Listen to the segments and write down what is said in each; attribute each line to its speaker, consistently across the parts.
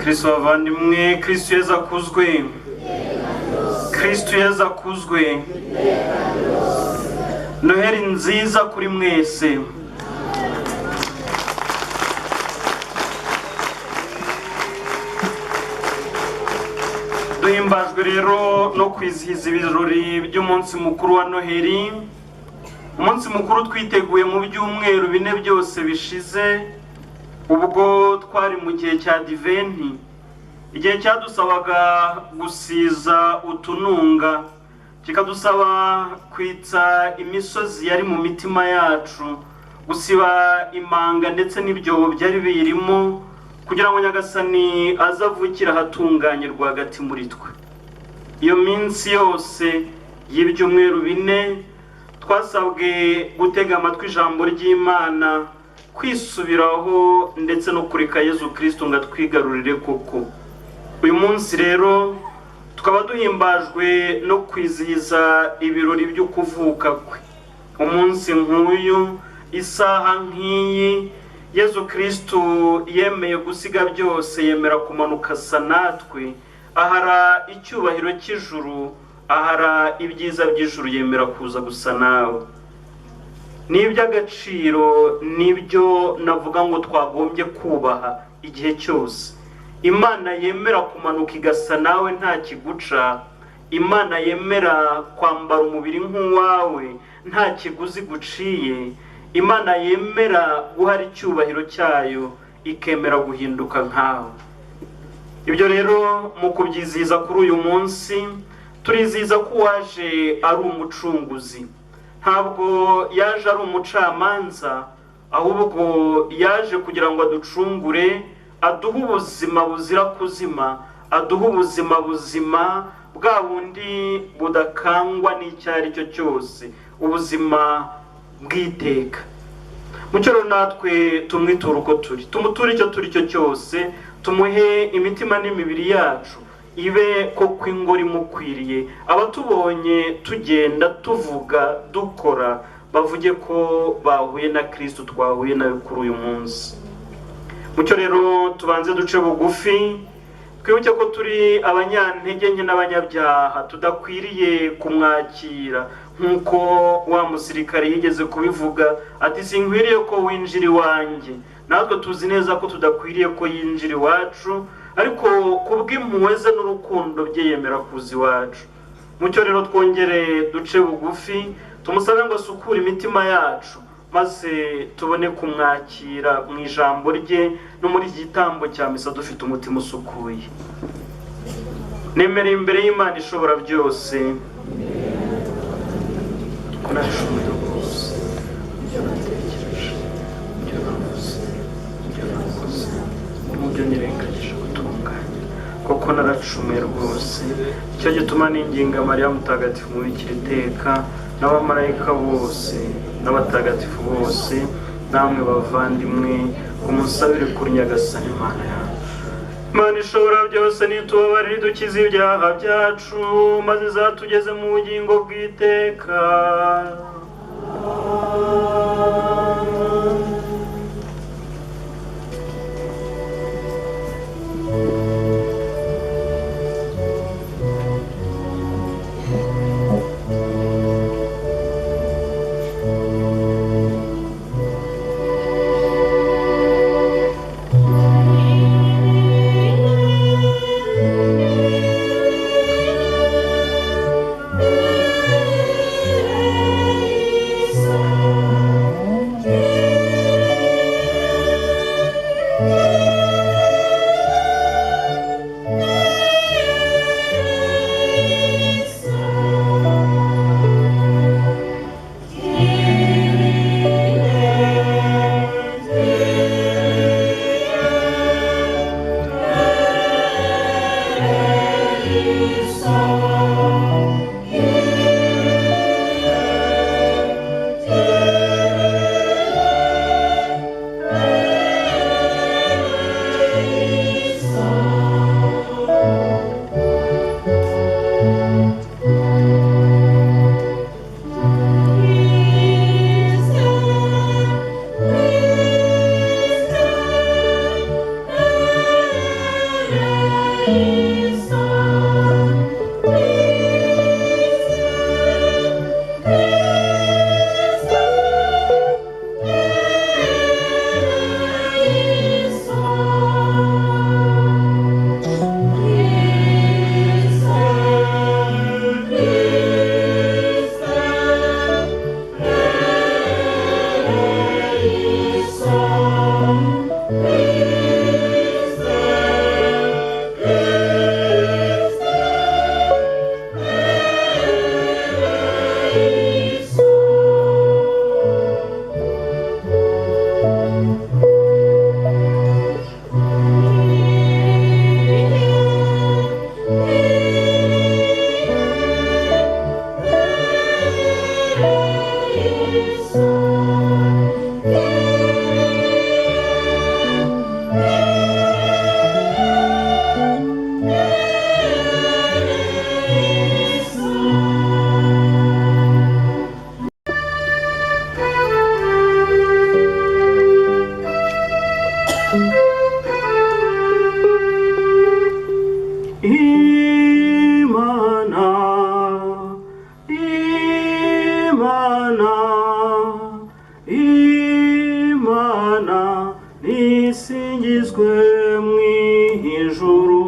Speaker 1: Kristo bavandimwe, Kristo Yesu akuzwe. Kristo Yesu akuzwe. Noheri nziza kuri mwese. Duhimbajwe rero no kwizihiza ibirori by'umunsi mukuru wa Noheri. Umunsi mukuru twiteguye mu byumweru bine byose bishize, ubwo twari mu gihe cya Adiventi, igihe cyadusabaga gusiza utununga, kikadusaba kwitsa imisozi yari mu mitima yacu, gusiba imanga ndetse n'ibyobo byari birimo, kugira ngo Nyagasani azavukira ahatunganye rwagati muri twe. Iyo minsi yose y'ibyumweru bine twasabwe gutega amatwi ijambo ry'Imana, kwisubiraho ndetse no kureka Yesu Kristo ngo atwigarurire koko. Uyu munsi rero tukaba duhimbajwe no kwizihiza ibirori byo kuvuka kwe. Umunsi nk'uyu, isaha nk'iyi, Yesu Kristo yemeye gusiga byose, yemera kumanuka asa natwe, ahara icyubahiro cy'ijuru, ahara ibyiza by'ijuru, yemera kuza gusa nawe. Ni iby'agaciro, nibyo navuga ngo twagombye kubaha igihe cyose. Imana yemera kumanuka igasa nawe nta kiguca, Imana yemera kwambara umubiri nk'uwawe nta kiguzi guciye, Imana yemera guhara icyubahiro cyayo ikemera guhinduka nkawe. Ibyo rero mu kubyizihiza kuri uyu munsi, turizihiza ko waje ari umucunguzi. Ntabwo yaje ari umucamanza, ahubwo yaje kugira ngo aducungure, aduhe ubuzima buzira kuzima, aduhe ubuzima buzima, bwa bundi budakangwa n'icyo ari cyo cyose, ubuzima bw'iteka. Mucyo rero natwe tumwitura uko turi, tumuture icyo turi cyo cyose, tumuhe imitima n'imibiri yacu ibe koko ingoro imukwiriye. Abatubonye tugenda tuvuga dukora, bavuge ko bahuye na Kristo, twahuye nawe kuri uyu munsi. Mucyo rero tubanze duce bugufi, twibuke ko turi abanyantege nke n'abanyabyaha, tudakwiriye kumwakira nk'uko wa musirikare yigeze kubivuga ati sinkwiriye ko winjira iwanjye. Natwe tuzi neza ko tudakwiriye ko yinjira iwacu, ariko kubw'impuhwe ze n'urukundo bye yemera kuza iwacu. Mucyo rero twongere duce bugufi, tumusabe ngo asukure imitima yacu, maze tubone kumwakira mu ijambo rye no muri iki gitambo cya misa dufite umutima usukuye. Nemereye imbere y'Imana ishobora byose ko narishobora rwose, ibyo natekereje, ibyo navuze, ibyo nakoze, n'ibyo nirengagije gutunganya, koko naracumuye rwose. Icyo gituma ninginga Mariya Mutagatifu mubikira iteka, n'abamarayika bose n'abatagatifu bose, namwe bavandimwe, kumusabire kuri Nyagasani Imana yacu. Imana ishobora byose nitubabarire dukize ibyaha byacu, maze izatugeze mu bugingo bw'iteka.
Speaker 2: Yeah.
Speaker 1: Imana, Imana, Imana, nisingizwe mu ijuru.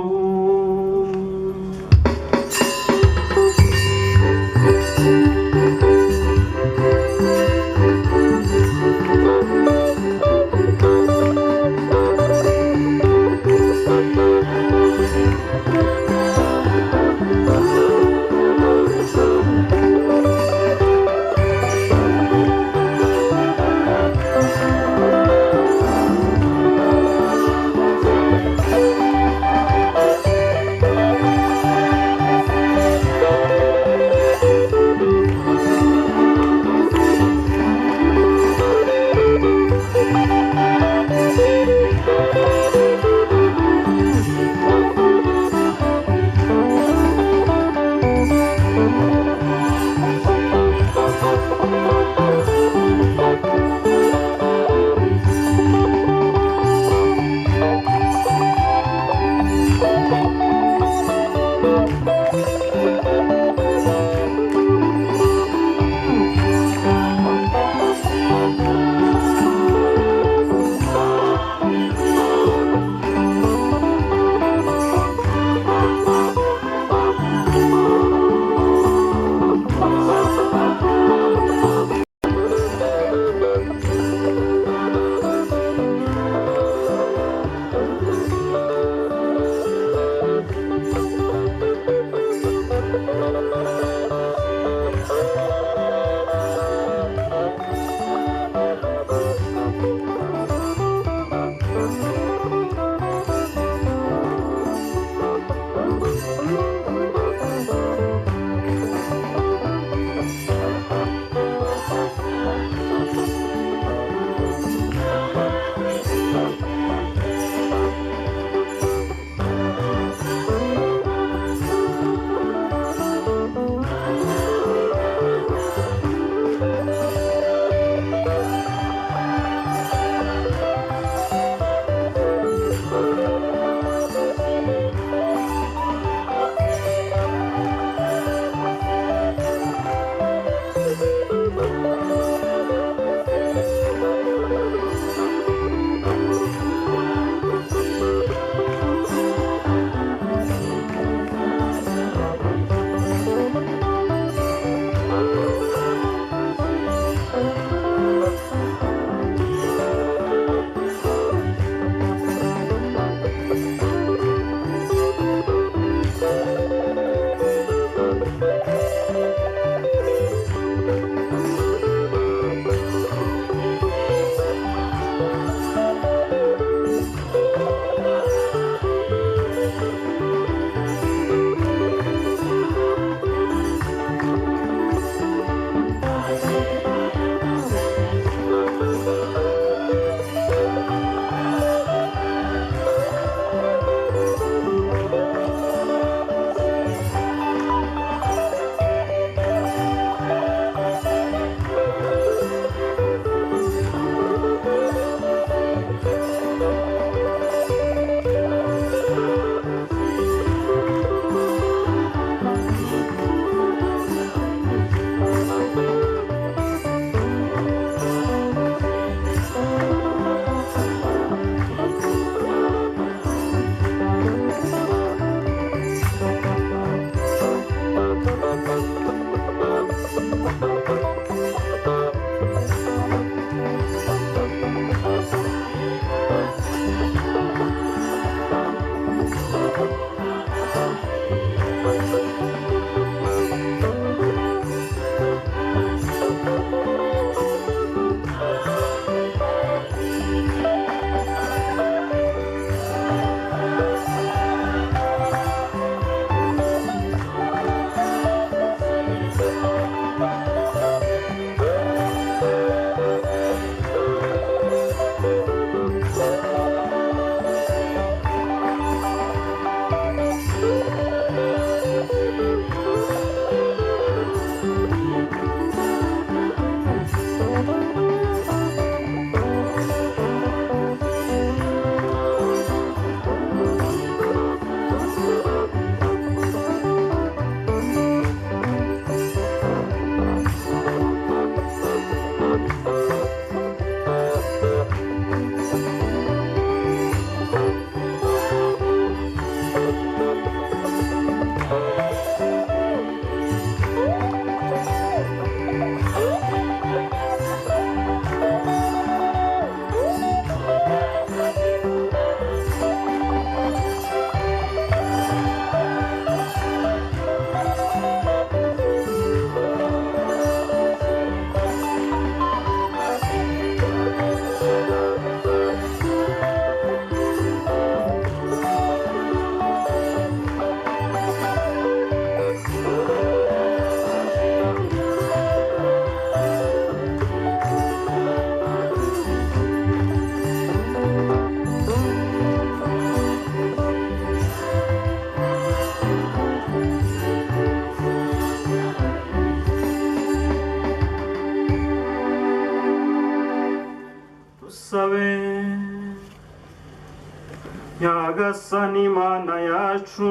Speaker 1: nyagasani mana yacu,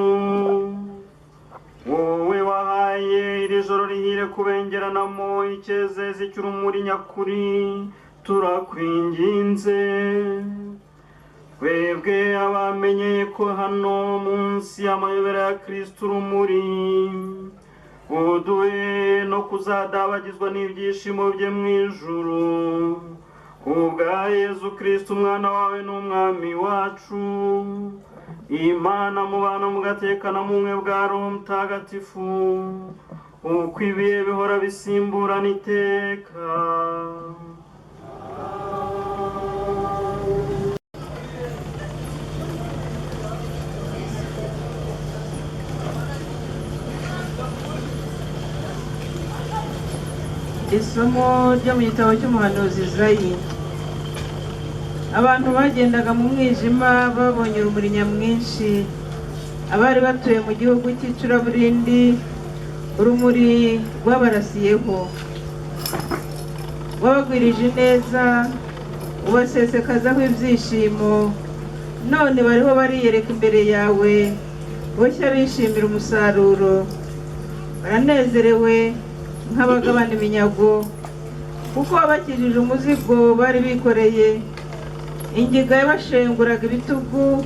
Speaker 1: wowe wahaye iri joro rihire kubengeranamo icyezezi cy'urumuri nyakuri, turakwinginze twebwe abamenyeye ko hano munsi y'amayobera ya Kristo urumuri, uduhe no kuzadabagizwa n'ibyishimo bye mu ijuru, kubwa Yezu Kristo umwana wawe n'umwami wacu, Imana mubana mugatekana mu bumwe bwa Roho Mutagatifu, uko ibihe bihora bisimburana iteka.
Speaker 2: Isomo ryo mu gitabo cy'umuhanuzi Izayi. Abantu bagendaga mu mwijima babonye urumuri nyamwinshi, abari batuye mu gihugu cy'icuraburindi urumuri rwabarasiyeho. Wabagwirije neza, ubasesekazaho ibyishimo, none bariho bariyereka imbere yawe, boshya bishimira umusaruro. Baranezerewe nk'abagabana iminyago, kuko wabakijije umuzigo bari bikoreye. Ingiga yabashenguraga ibitugu,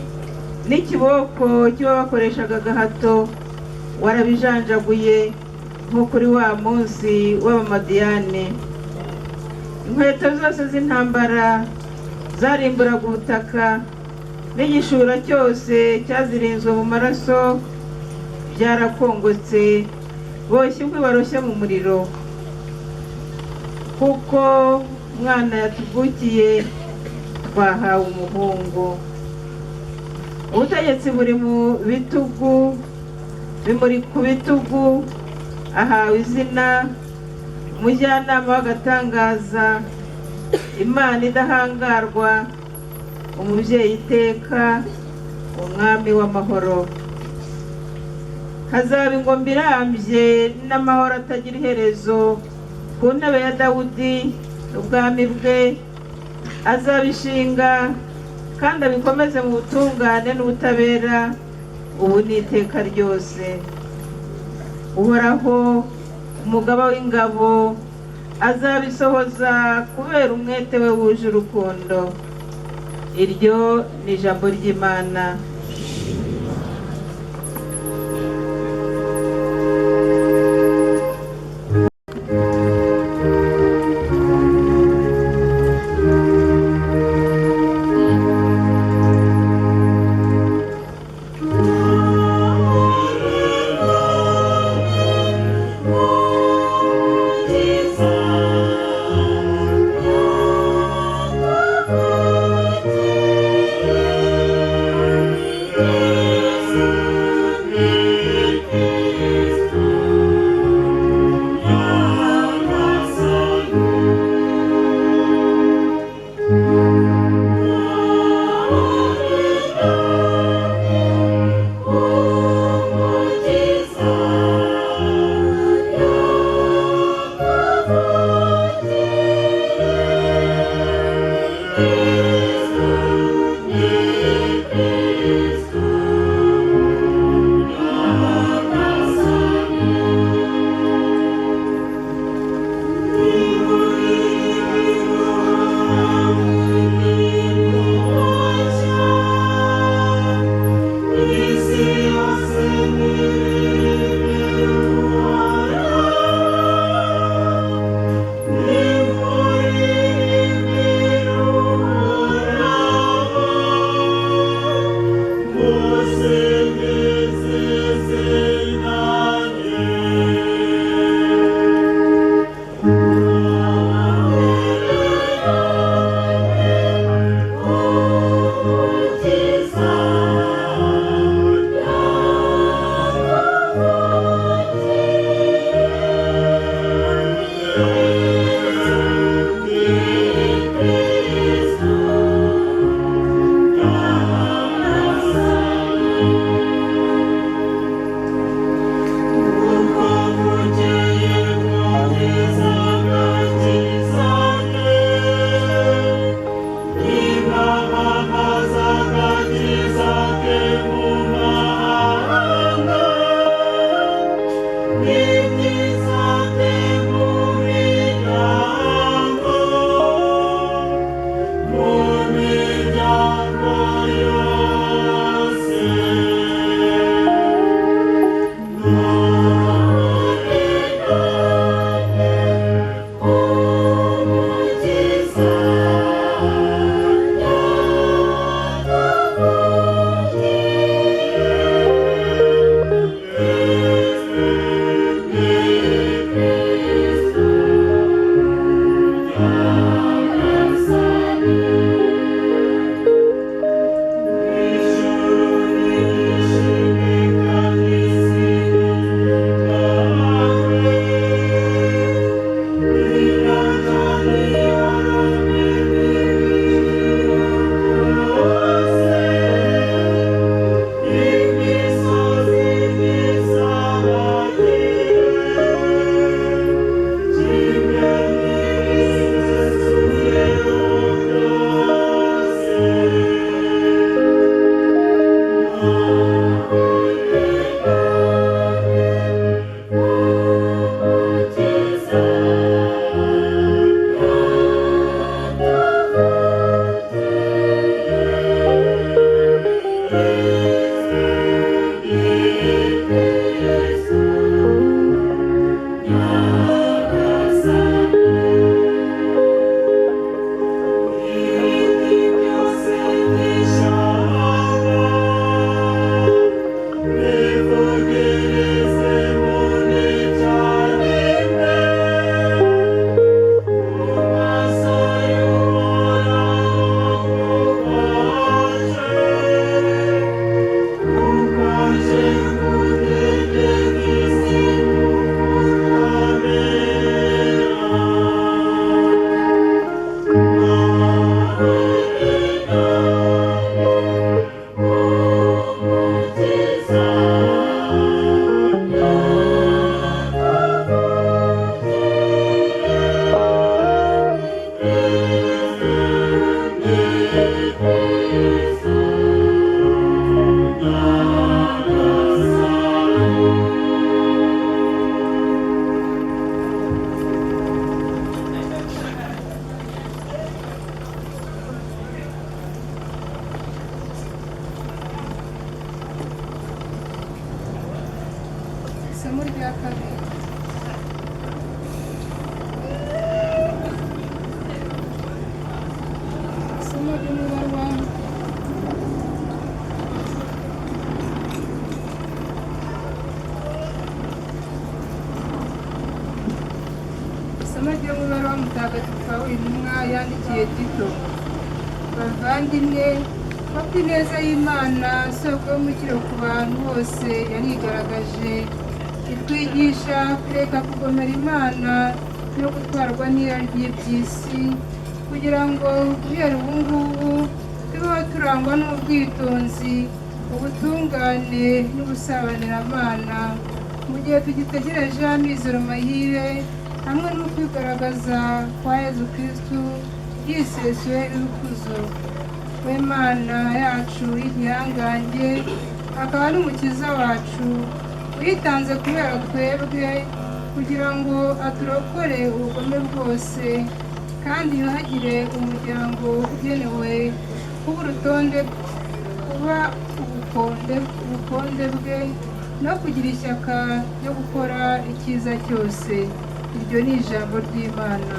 Speaker 2: n'ikiboko cy'uwabakoreshaga agahato warabijanjaguye nko kuri wa munsi w'Abamadiyane. Inkweto zose z'intambara zarimburaga ubutaka, n'igishura cyose cyazirinzwe mu maraso byarakongotse, boshye inkwi baroshye mu muriro. Kuko umwana yatuvukiye, twahawe umuhungu, ubutegetsi buri mu bitugu, bimuri ku bitugu. Ahawe izina umujyanama w'agatangaza, Imana idahangarwa, umubyeyi iteka, umwami w'amahoro. Hazaba ingoma irambye n'amahoro atagira iherezo ku ntebe ya Dawudi ubwami bwe. Azabishinga kandi abikomeze mu butungane n'ubutabera, ubu n'iteka ryose. Uhoraho umugaba w'ingabo azabisohoza kubera umwete we wuje urukundo. Iryo ni ijambo ry'Imana.
Speaker 3: Isomo rya kabiri. Isomo ryo mu ibaruwa mutagatifu Pawulo intumwa yandikiye Tito. Bavandimwe, kuko ineza y'Imana soko y'umukiro ku bantu bose yarigaragaje, itwigisha kureka kugomera Imana no gutwarwa n'irari ry'iby'isi, kugira ngo guhera ubu ngubu tubeho turangwa n'ubwitonzi, ubutungane n'ubusabaniramana, mu gihe tugitegereje amizero mahire hamwe no kwigaragaza kwa Yezu Kristu yisesuye y'urukuzo. We Mana yacu y'igihangange, akaba n'umukiza wacu, witanze kubera twebwe kugira ngo aturokore ubugome bwose, kandi ntihagire umuryango ugenewe kuba urutonde kuba ubukonde bwe no kugira ishyaka ryo gukora icyiza cyose. Iryo ni ijambo ry'Imana.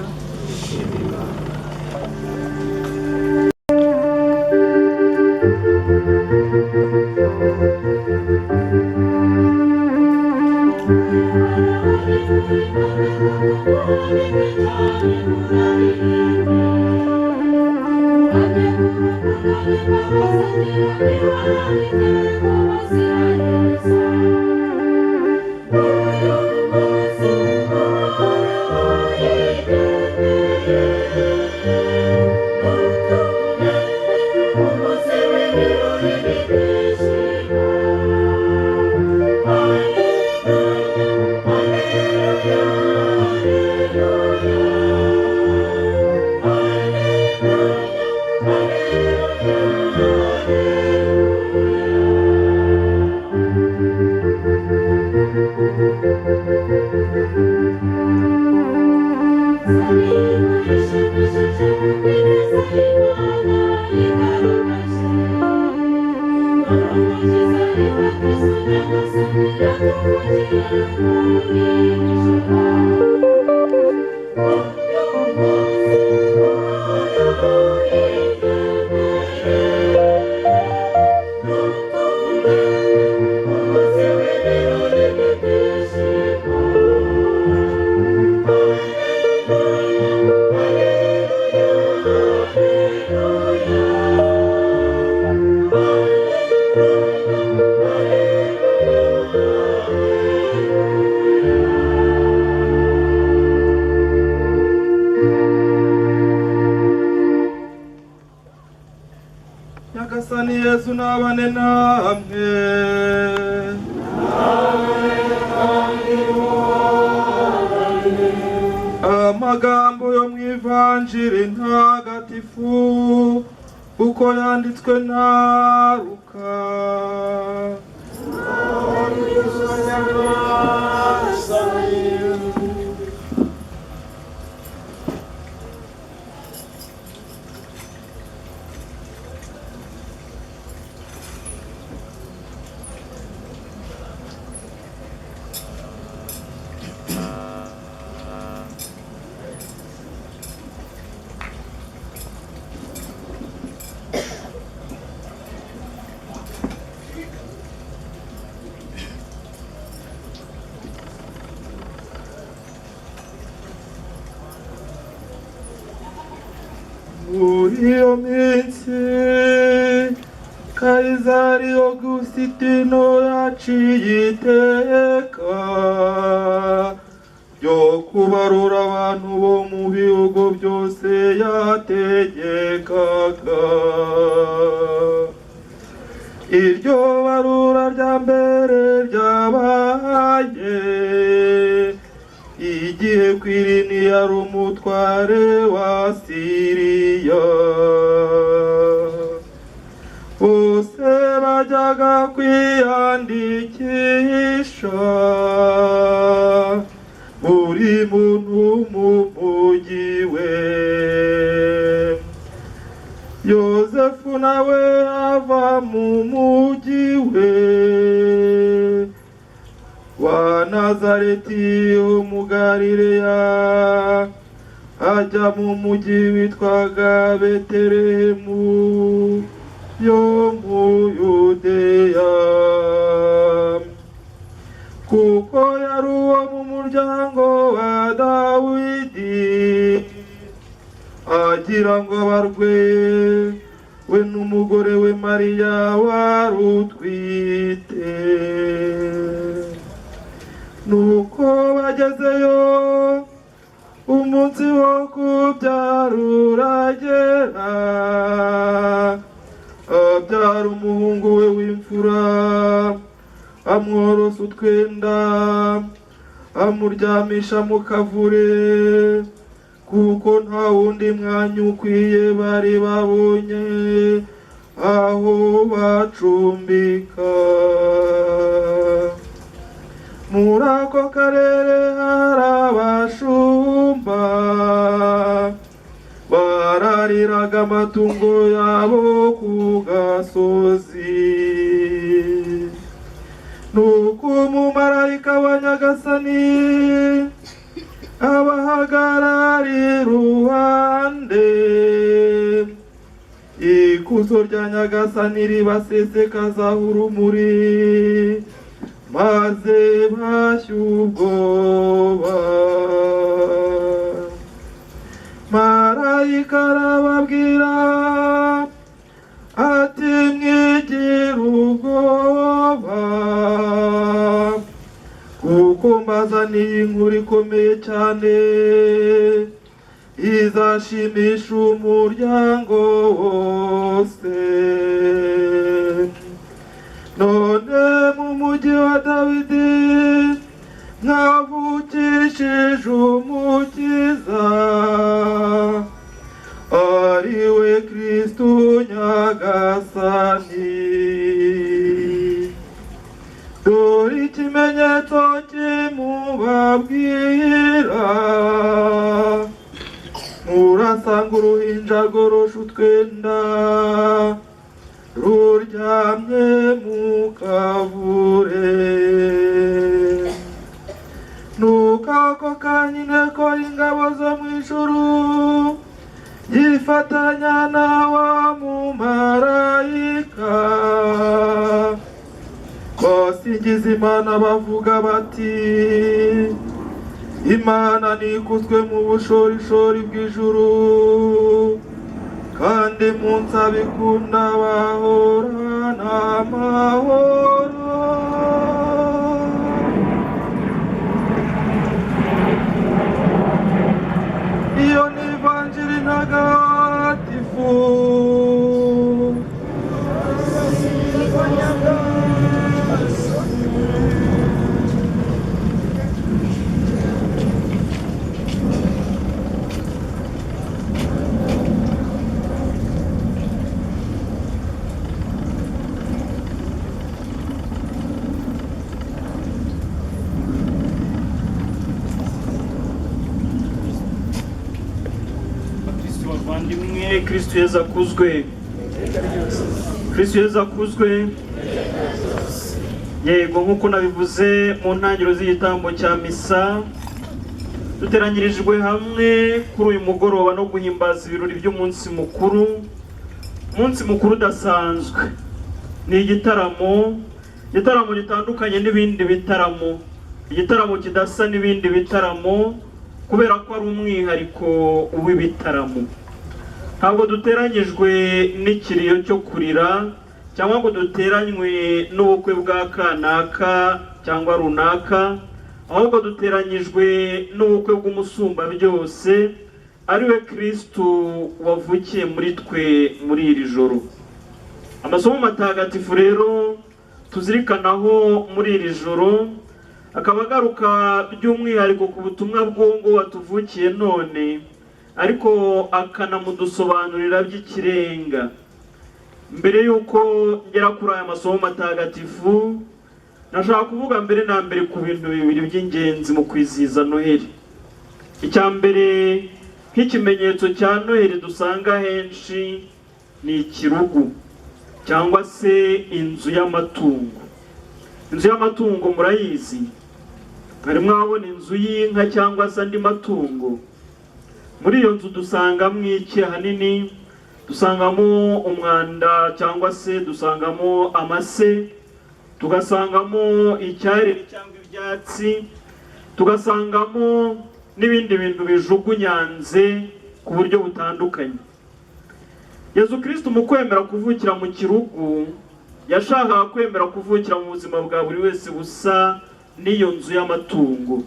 Speaker 4: Nyagasani Yesu nabane namwe. Amagambo yo mu Ivanjiri ntagatifu uko yanditswe na Luka. Muri iyo minsi Kaisari Augustino yaciye iteka ryo kubarura abantu bo mu bihugu byose yategekaga. Iryo barura rya mbere ryabaye igihe Kwirini yari umutware wa Siriya. Bose bajyaga kwiyandikisha, buri muntu mu mugi we. Yosefu nawe ava mu mugi we wa Nazareti wo mu Galileya ajya mu mujyi witwaga Betelehemu yo mu Yudeya, kuko yari uwo mu muryango wa Dawidi, agira ngo abarwe we n'umugore we Mariya wari utwite. Nuko bagezeyo, umunsi wo kubyara uragera, abyara umuhungu we w'imfura, amworosa utwenda, amuryamisha mu kavure, kuko nta wundi mwanya ukwiye bari babonye aho bacumbika. Muri ako karere hari abashumba barariraga amatungo yabo ku gasozi. Nuko umumarayika wa Nyagasani abahagarara iruhande, ikuzo rya Nyagasani ribasesekazaho urumuri, maze bashya ubwoba. Marayika arababwira ati mwigire ubwoba, kuko mbazaniye inkuru ikomeye cyane izashimisha umuryango wose. None mu mujyi wa Dawidi mwavukishije umukiza, ari we Kristu Nyagasani. Dore ikimenyetso kimubabwira, murasanga uruhinja rworoshe utwenda ruryamye mu kavure. Nuko ako kanya inteko y'ingabo zo mu ijuru yifatanya na wa mumarayika, basingiza Imana bavuga bati, Imana nikuzwe mu bushorishori bw'ijuru, kandi munsi abikunda bahorana amahoro. Iyo ni ivanjiri ntagatifu.
Speaker 1: Kristo Yesu akuzwe. Kristo Yesu akuzwe. Yego, nk'uko nabivuze mu ntangiriro z'igitambo cya misa, duteranyirijwe hamwe kuri uyu mugoroba no guhimbaza ibirori by'umunsi mukuru. Umunsi mukuru udasanzwe, ni igitaramo gitandukanye n'ibindi bitaramo, igitaramo kidasa n'ibindi bitaramo kubera ko ari umwihariko w'ibitaramo. Ntabwo duteranyijwe n'ikiriyo cyo kurira, cyangwa ngo duteranywe n'ubukwe bwa kanaka cyangwa runaka, ahubwo duteranyijwe n'ubukwe bw'umusumba byose, ari we Kristu wavukiye muri twe muri iri joro. Amasomo matagatifu rero tuzirikanaho muri iri joro akaba agaruka by'umwihariko ku butumwa bw'uwo watuvukiye none, ariko akanamudusobanurira by'ikirenga. Mbere yuko ngera kuri aya masomo matagatifu, nashaka kuvuga mbere na mbere ku bintu bibiri by'ingenzi mu kwizihiza Noheli. Icya mbere, nk'ikimenyetso cya Noheli dusanga henshi, ni ikirugu cyangwa se inzu y'amatungo. Inzu y'amatungo murayizi, mwari mwabona inzu y'inka cyangwa se andi matungo. Muri iyo nzu dusangamo iki? Ahanini dusangamo umwanda cyangwa se dusangamo amase, tugasangamo icyarire cyangwa ibyatsi, tugasangamo n'ibindi bintu bijugunyanze ku buryo butandukanye. Yezu Kristo mu kwemera kuvukira mu kirugu yashakaga kwemera kuvukira mu buzima bwa buri wese busa n'iyo nzu y'amatungo.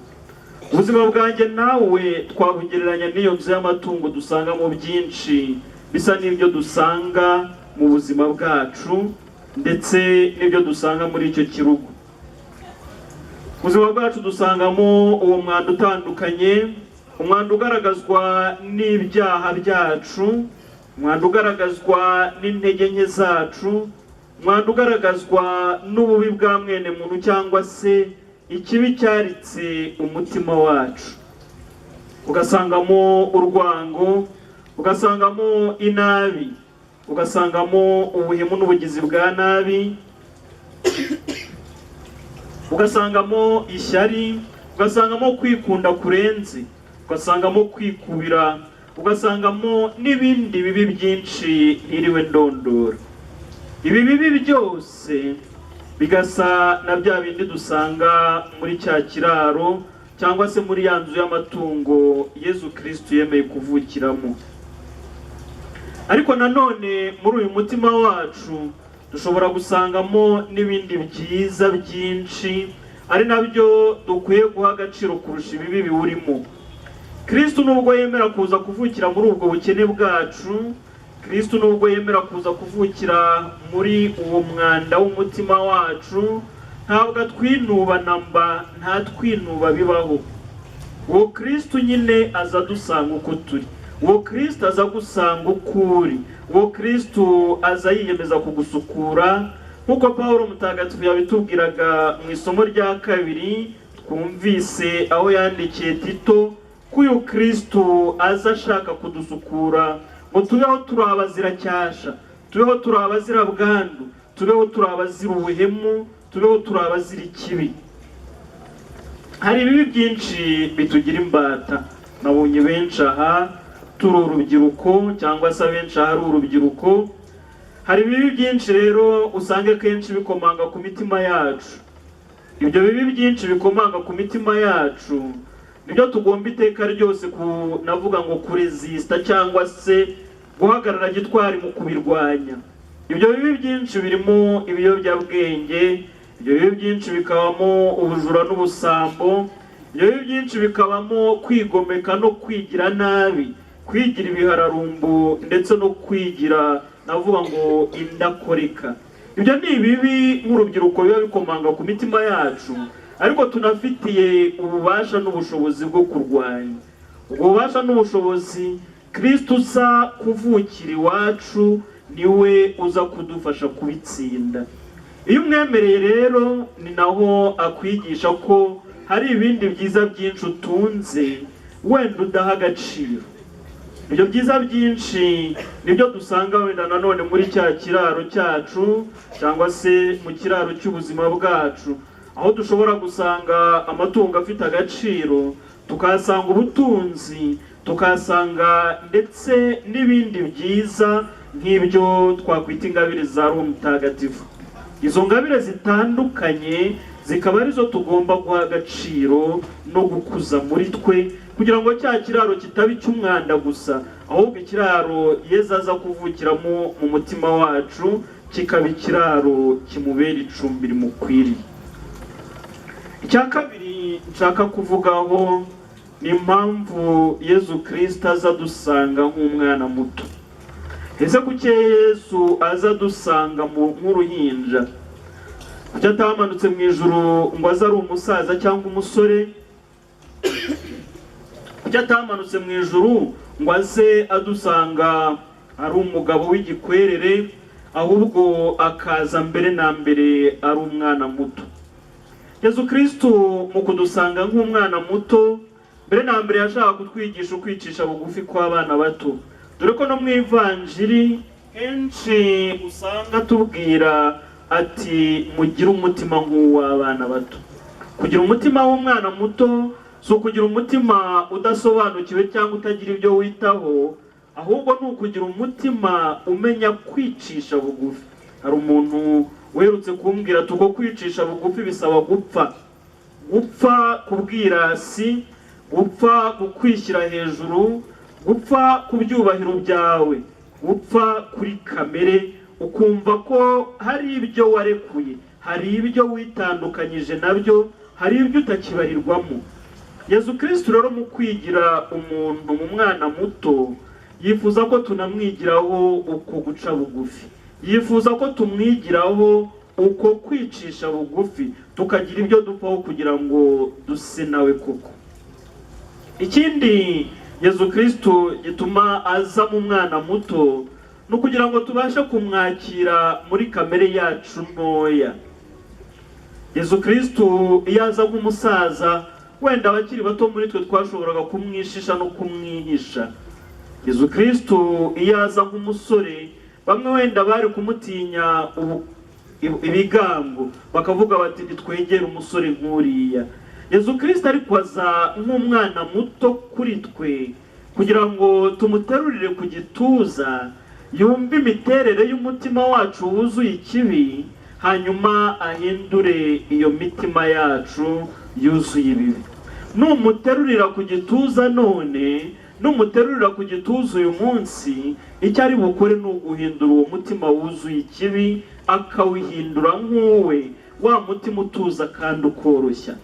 Speaker 1: Ubuzima bwanjye nawe twabugereranya n'iyo nzu y'amatungo dusangamo byinshi bisa n'ibyo dusanga mu buzima bwacu ndetse n'ibyo dusanga muri icyo kirugu. Ubuzima bwacu dusangamo uwo mwanda utandukanye, umwanda ugaragazwa n'ibyaha byacu, umwanda ugaragazwa n'intege nke zacu, umwanda ugaragazwa n'ububi bwa mwene muntu cyangwa se ikibi cyaritse umutima wacu. Ugasangamo urwango, ugasangamo inabi, ugasangamo ubuhemu n'ubugizi bwa nabi, ugasangamo ishyari, ugasangamo kwikunda kurenze, ugasangamo kwikubira, ugasangamo n'ibindi bibi byinshi ntiriwe ndondora. Ibi bibi byose bigasa na bya bindi dusanga muri cya kiraro cyangwa se muri ya nzu y'amatungo Yezu Kristo yemeye kuvukiramo. Ariko nanone muri uyu mutima wacu dushobora gusangamo n'ibindi byiza byinshi, ari nabyo dukwiye guha agaciro kurusha ibibi biwurimo. Kristo nubwo yemera kuza kuvukira muri ubwo bukene bwacu, Kristo nubwo yemera kuza kuvukira muri uwo mwanda w'umutima wacu, ntabwo atwinuba namba, nta twinuba bibaho. Uwo Kristo nyine aza dusanga uko turi, uwo Kristo aza gusanga uko uri, uwo Kristo aza yiyemeza kugusukura, nk'uko Pawulo mutagatifu yabitubwiraga mu isomo rya 2 twumvise aho yandikiye Tito ko uyu Kristo aza ashaka kudusukura ngo tubeho turi abazira cyasha, tubeho turi abazira bwandu, tubeho turi abazira ubuhemu, tubeho turi abazira ikibi. Hari ibibi byinshi bitugira imbata. Nabonye benshi aha turi urubyiruko cyangwa se abenshi aha ari urubyiruko. Hari ibibi byinshi rero usanga kenshi bikomanga ku mitima yacu. Ibyo bibi byinshi bikomanga ku mitima yacu nibyo tugomba iteka ryose navuga ngo kuresista cyangwa se guhagarara gitwari mu kubirwanya. Ibyo bibi byinshi birimo ibiyobyabwenge, ibyo bibi byinshi bikabamo ubujura n'ubusambo, ibyo bibi byinshi bikabamo kwigomeka no kwigira nabi, kwigira ibihararumbu ndetse no kwigira navuga ngo indakoreka. Ibyo ni ibibi nk'urubyiruko biba bikomanga ku mitima yacu, ariko tunafitiye ububasha n'ubushobozi bwo kurwanya. Ubwo bubasha n'ubushobozi Kristo uza kuvukira iwacu niwe uza kudufasha kubitsinda. Iyo umwemereye rero ni naho akwigisha ko hari ibindi byiza byinshi utunze wenda udaha agaciro. Ibyo byiza byinshi nibyo dusanga wenda nanone muri cya kiraro cyacu cyangwa se mu kiraro cy'ubuzima bwacu, aho dushobora gusanga amatungo afite agaciro, tukasanga ubutunzi, tukasanga ndetse n'ibindi byiza nk'ibyo twakwita ingabire za Roho Mutagatifu. Izo ngabire zitandukanye zikaba arizo tugomba guha agaciro no gukuza muri twe, kugira ngo cya kiraro kitaba icy'umwanda gusa, ahubwo ikiraro Yezu aza kuvukiramo mu mutima wacu kikaba ikiraro kimubera icumbi rimukwiriye. Icya kabiri nshaka kuvugaho ni impamvu Yezu Kristo aza dusanga nk'umwana muto. Ese kuki Yesu aza dusanga nk'uruhinja? Kuki atamanutse mu ijuru ngo aze ari umusaza cyangwa umusore? Kuki atamanutse mu ijuru ngo aze adusanga ari umugabo w'igikwerere, ahubwo akaza mbere na mbere ari umwana muto? Yezu Kristo mu kudusanga nk'umwana muto, mbere na mbere yashaka kutwigisha ukwicisha bugufi kw'abana bato. Dore ko no mu ivanjiri henshi usanga tubwira ati mugire umutima nk'uw'abana bato. kugira umutima w'umwana muto si ukugira umutima udasobanukiwe cyangwa utagira ibyo witaho, ahubwo ni ukugira umutima umenya kwicisha bugufi. Hari umuntu werutse kumbwira ati uko kwicisha bugufi bisaba gupfa ku bwirasi, gupfa ku kwishyira hejuru, gupfa ku byubahiro byawe, gupfa kuri kamere, ukumva ko hari ibyo warekuye, hari ibyo witandukanyije nabyo, hari ibyo utakibarirwamo. Yezu Kristo rero mu kwigira umuntu mu mwana muto yifuza ko tunamwigiraho uko guca bugufi, yifuza ko tumwigiraho uko kwicisha bugufi, tukagira ibyo dupfaho kugira ngo duse nawe koko. Ikindi Yezu Kristo gituma aza mu mwana muto no kugira ngo tubashe kumwakira muri kamere yacu ntoya. Yezu Kristo iyo aza nk'umusaza, wenda abakiri bato muri twe twashoboraga kumwishisha no kumwihisha. Yezu Kristo iyo aza nk'umusore, bamwe wenda bari kumutinya ibigango, bakavuga bati ntitwegere umusore nk'uriya. Yezu Kristo ariko aza nk'umwana muto kuri twe kugira ngo tumuterurire ku gituza, yumve imiterere y'umutima wacu wuzuye ikibi, hanyuma ahindure iyo mitima yacu yuzuye ibibi. Numuterurira ku gituza none, numuterurira ku gituza uyu munsi, icyo ari bukore ni uguhindura uwo mutima wuzuye ikibi, akawihindura nk'uwe, wa mutima utuza kandi ukoroshya.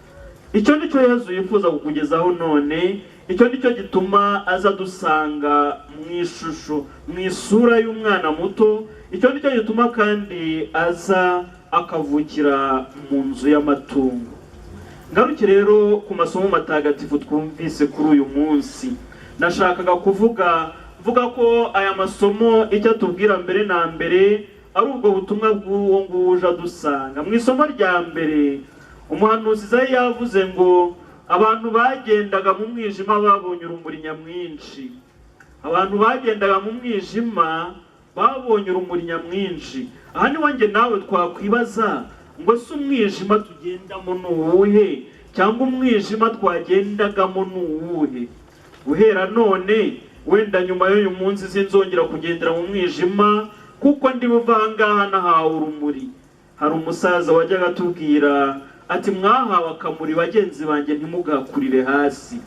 Speaker 1: Icyo nicyo Yezu yifuza kukugezaho none, icyo nicyo gituma aza dusanga mu ishusho, mu isura y'umwana muto, icyo nicyo gituma kandi aza akavukira mu nzu y'amatungo. Ngaruke rero ku masomo matagatifu twumvise kuri uyu munsi. Nashakaga kuvuga ko aya masomo icyo atubwira mbere na mbere ari ubwo butumwa bw'uwo nguwo uje adusanga. Mu isomo rya mbere umuhanuzi Izaya yavuze ngo abantu bagendaga mu mwijima babonye urumuri nyamwinshi. Abantu bagendaga mu mwijima babonye urumuri nyamwinshi. Aha ni wanjye nawe twakwibaza ngo si umwijima tugendamo ni uwuhe, cyangwa umwijima twagendagamo ni uwuhe? Guhera none wenda nyuma y'uyu munsi sinzongera kugendera mu mwijima, kuko ndi buva ahangaha nahawe urumuri. Hari umusaza wajyaga atubwira ati mwahawe akamuri bagenzi banjye ntimugakurire hasi.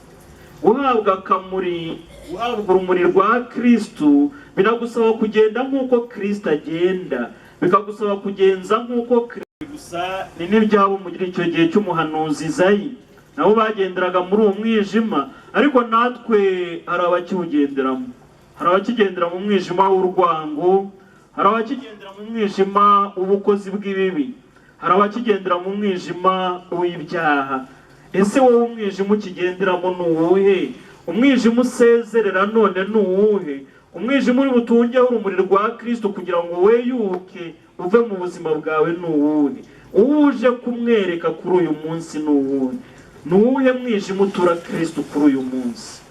Speaker 1: Guhabwa akamuri, guhabwa urumuri rwa Kristo binagusaba kugenda nk'uko Kristo agenda, bikagusaba kugenza nk'uko Kristo. Gusa ni n'ibyabo muri icyo gihe cy'umuhanuzi Izayi, nabo bagenderaga muri uwo mwijima, ariko natwe hari abakiwugenderamo. Hari abakigendera mu mwijima w'urwango, hari abakigendera mu mwijima w'ubukozi bw'ibibi, hari abakigendera mu mwijima w'ibyaha. Ese wowe umwijima ukigenderamo ni uwuhe? Umwijima usezerera none ni uwuhe? Umwijima uri butungeho urumuri rwa Kristo kugira ngo weyuke uve mu buzima bwawe ni uwuhe? Uje kumwereka kuri uyu munsi ni uwuhe? Ni uwuhe mwijima utura Kristo kuri uyu munsi?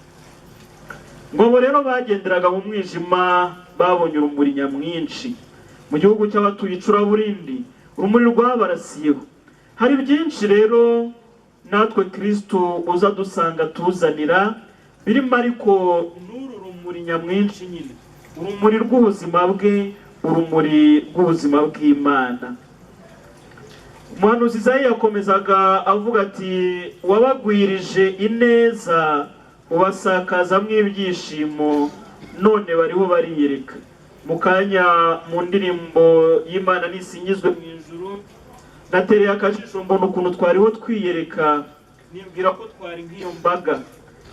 Speaker 1: Ngo abo rero bagenderaga mu mwijima babonye urumuri nyamwinshi. Mu gihugu cy'abatuye icuraburindi urumuri rwabarasiyeho. Hari byinshi rero natwe Kristo uza dusanga tuzanira, birimo ariko n'uru rumuri nyamwinshi nyine, urumuri rw'ubuzima bwe, urumuri rw'ubuzima bw'Imana. Umuhanuzi Izayi yakomezaga avuga ati wabagwirije ineza ubasakazamo ibyishimo, none bariho bariyereka. Mu kanya mu ndirimbo y'Imana nisingizwe mu ijuru, natereye akajisho mbona ukuntu twariho twiyereka, nibwira ko twari nk'iyo mbaga,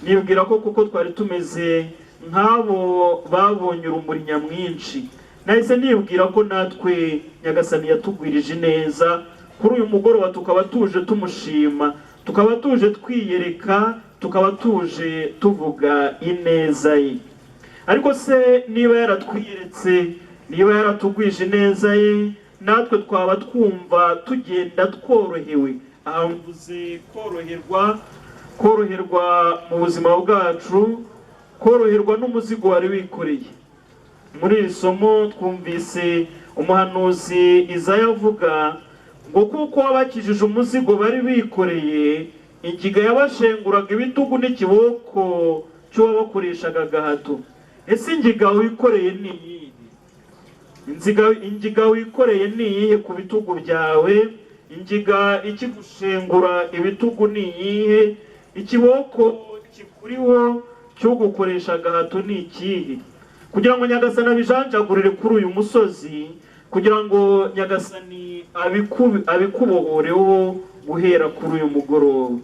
Speaker 1: nibwira ko kuko twari tumeze nk'abo babonye urumuri nyamwinshi. Nahise nibwira ko natwe Nyagasani yatugwirije neza, kuri uyu mugoroba tukaba tuje tumushima, tukaba tuje twiyereka, tukaba tuje tuvuga ineza ye. Ariko se niba yaratwiyeretse, niba yaratugwije ineza ye, natwe twaba twumva tugenda tworohewe. Aha mvuze koroherwa mu buzima bwacu, koroherwa n'umuzigo wari wikoreye. Muri iri somo twumvise umuhanuzi Izaya avuga
Speaker 4: ngo kuko wabakijije umuzigo bari bikoreye, ingiga yabashenguraga ibitugu n'ikiboko cy'uwabakoreshaga agahato. Ese ingiga wikoreye ni iyihe? Ingiga wikoreye ni iyihe ku bitugu byawe? Ingiga ikigushengura ibitugu ni iyihe? Ikiboko kikuriho cy'ugukoresha agahato ni ikihe? Kugira ngo Nyagasani abijanjagurire kuri uyu musozi, kugira ngo Nyagasani abikubohoreho guhera kuri uyu mugoroba.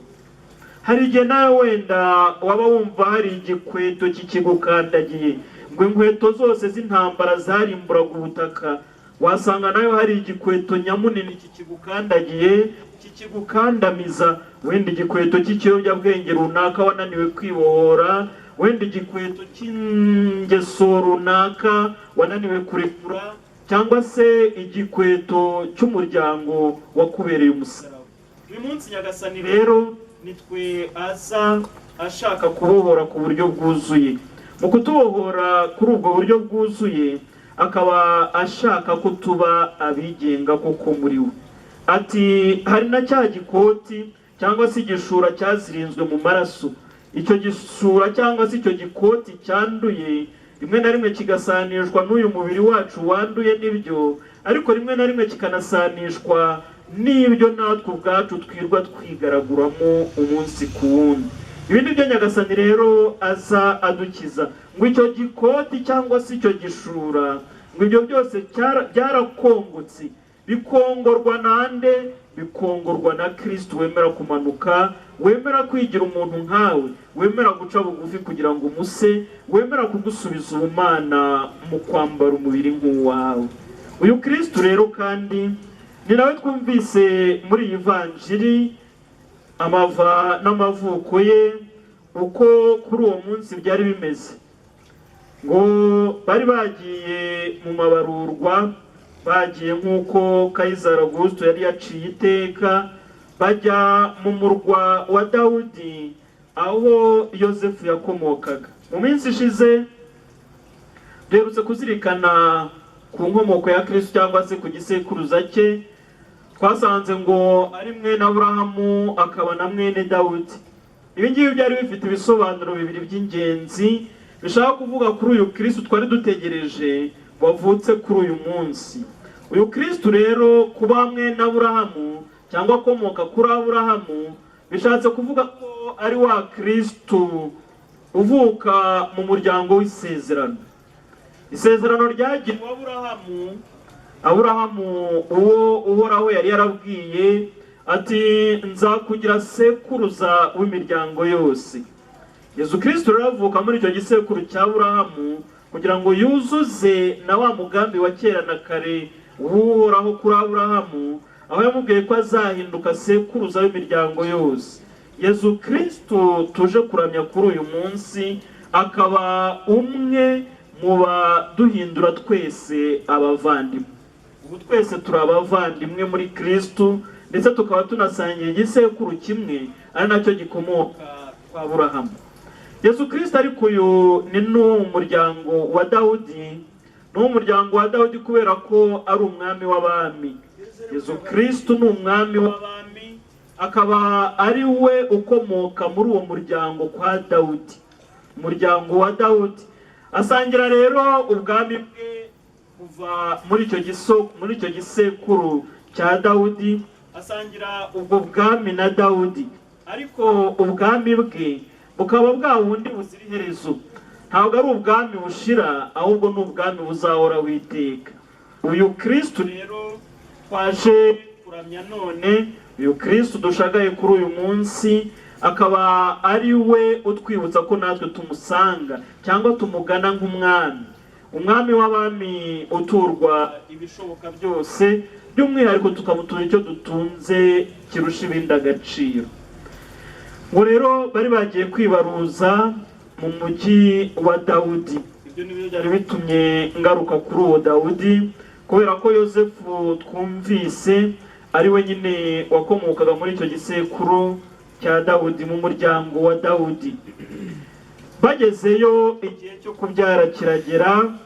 Speaker 4: Hari igihe nawe wenda waba wumva hari igikweto kikigukandagiye, ngo inkweto zose z'intambara zarimburaga ubutaka, wasanga nayo hari igikweto nyamunini kikigukandagiye, kikigukandamiza. Wenda igikweto cy'ikiyobyabwenge runaka wananiwe kwibohora, wenda igikweto cy'ingeso runaka wananiwe kurekura, cyangwa se igikweto cy'umuryango wakubereye umusaraba. Uyu munsi Nyagasani rero nitwe aza ashaka kubohora ku buryo bwuzuye. Mu kutubohora kuri ubwo buryo bwuzuye, akaba ashaka ko tuba abigenga koko muri we. Ati hari na cya gikoti cyangwa se igishura cyazirinzwe mu maraso. Icyo gishura cyangwa se icyo gikoti cyanduye rimwe na rimwe kigasanishwa n'uyu mubiri wacu wanduye n'ibyo, ariko rimwe na rimwe kikanasanishwa n'ibyo natwe ubwacu twirwa twigaraguramo umunsi ku wundi. Ibi ni byo Nyagasani rero aza adukiza. Ngo icyo gikoti cyangwa se icyo gishura, ngo ibyo byose byarakongotse. Bikongorwa nande? Bikongorwa na Kristo wemera kumanuka, wemera kwigira umuntu nkawe, wemera guca bugufi kugira ngo umuse, wemera kugusubiza ubumana mu kwambara umubiri nk'uwawe. Uyu Kristo rero kandi ni nawe twumvise muri iyi vanjiri amava n'amavuko ye uko kuri uwo munsi byari bimeze. Ngo bari bagiye mu mabarurwa, bagiye nk'uko Kayizari Augusto yari yaciye iteka, bajya mu murwa wa Dawudi aho Yosefu yakomokaga. Mu minsi ishize duherutse kuzirikana ku nkomoko ya Kristo cyangwa se ku gisekuruza cye. Twasanze ngo ari mwene Aburahamu akaba na mwene Dawudi. Ibi ngibi byari bifite ibisobanuro bibiri by'ingenzi bishaka kuvuga kuri uyu Kristo twari dutegereje wavutse kuri uyu munsi. Uyu Kristo rero kuba mwene Aburahamu cyangwa akomoka kuri Aburahamu bishatse kuvuga ko ari wa Kristo uvuka mu muryango w'isezerano. Isezerano ryagiye Aburahamu uwo Uhoraho yari yarabwiye ati nzakugira sekuruza w'imiryango yose. Yesu Kristo rero avuka muri icyo gisekuru cya Aburahamu kugira ngo yuzuze na wa mugambi wa kera na kare w'Uhoraho kuri Aburahamu, aho yamubwiye ko azahinduka sekuruza w'imiryango yose. Yesu Kristo tuje kuramya kuri uyu munsi akaba umwe mu baduhindura twese abavandimwe. Ubu twese turi abavandimwe muri Kristo, ndetse tukaba tunasangiye igisekuru kimwe ari nacyo gikomoka kwa Aburahamu. Yesu Kristo ariko uyu ni n'umuryango wa Dawudi, n'umuryango wa Dawudi kubera ko ari umwami w'abami. Yesu Kristo ni umwami w'abami, akaba ari we ukomoka muri uwo muryango kwa Dawudi, umuryango wa Dawudi. Asangira rero ubwami bwe kuva muri icyo gisekuru cya Dawudi, asangira ubwo bwami na Dawudi, ariko ubwami bwe bukaba bwa wundi buzira iherezo. Ntabwo ari ubwami bushira, ahubwo ni ubwami buzahora witeka. Uyu Kristo rero twaje kuramya none, uyu Kristo dushagaye kuri uyu munsi akaba ari we utwibutsa ko natwe tumusanga cyangwa tumugana nk'umwami, umwami w'abami uturwa ibishoboka byose, by'umwihariko tukamutura icyo dutunze kirusha ibindi agaciro. Ngo rero bari bagiye kwibaruza mu mujyi wa Dawudi. Ibyo nibyo byari bitumye ngaruka kuri uwo Dawudi, kubera ko Yosefu twumvise ari we nyine wakomokaga muri icyo gisekuru cya Dawudi, mu muryango wa Dawudi. Bagezeyo igihe cyo kubyara kiragera,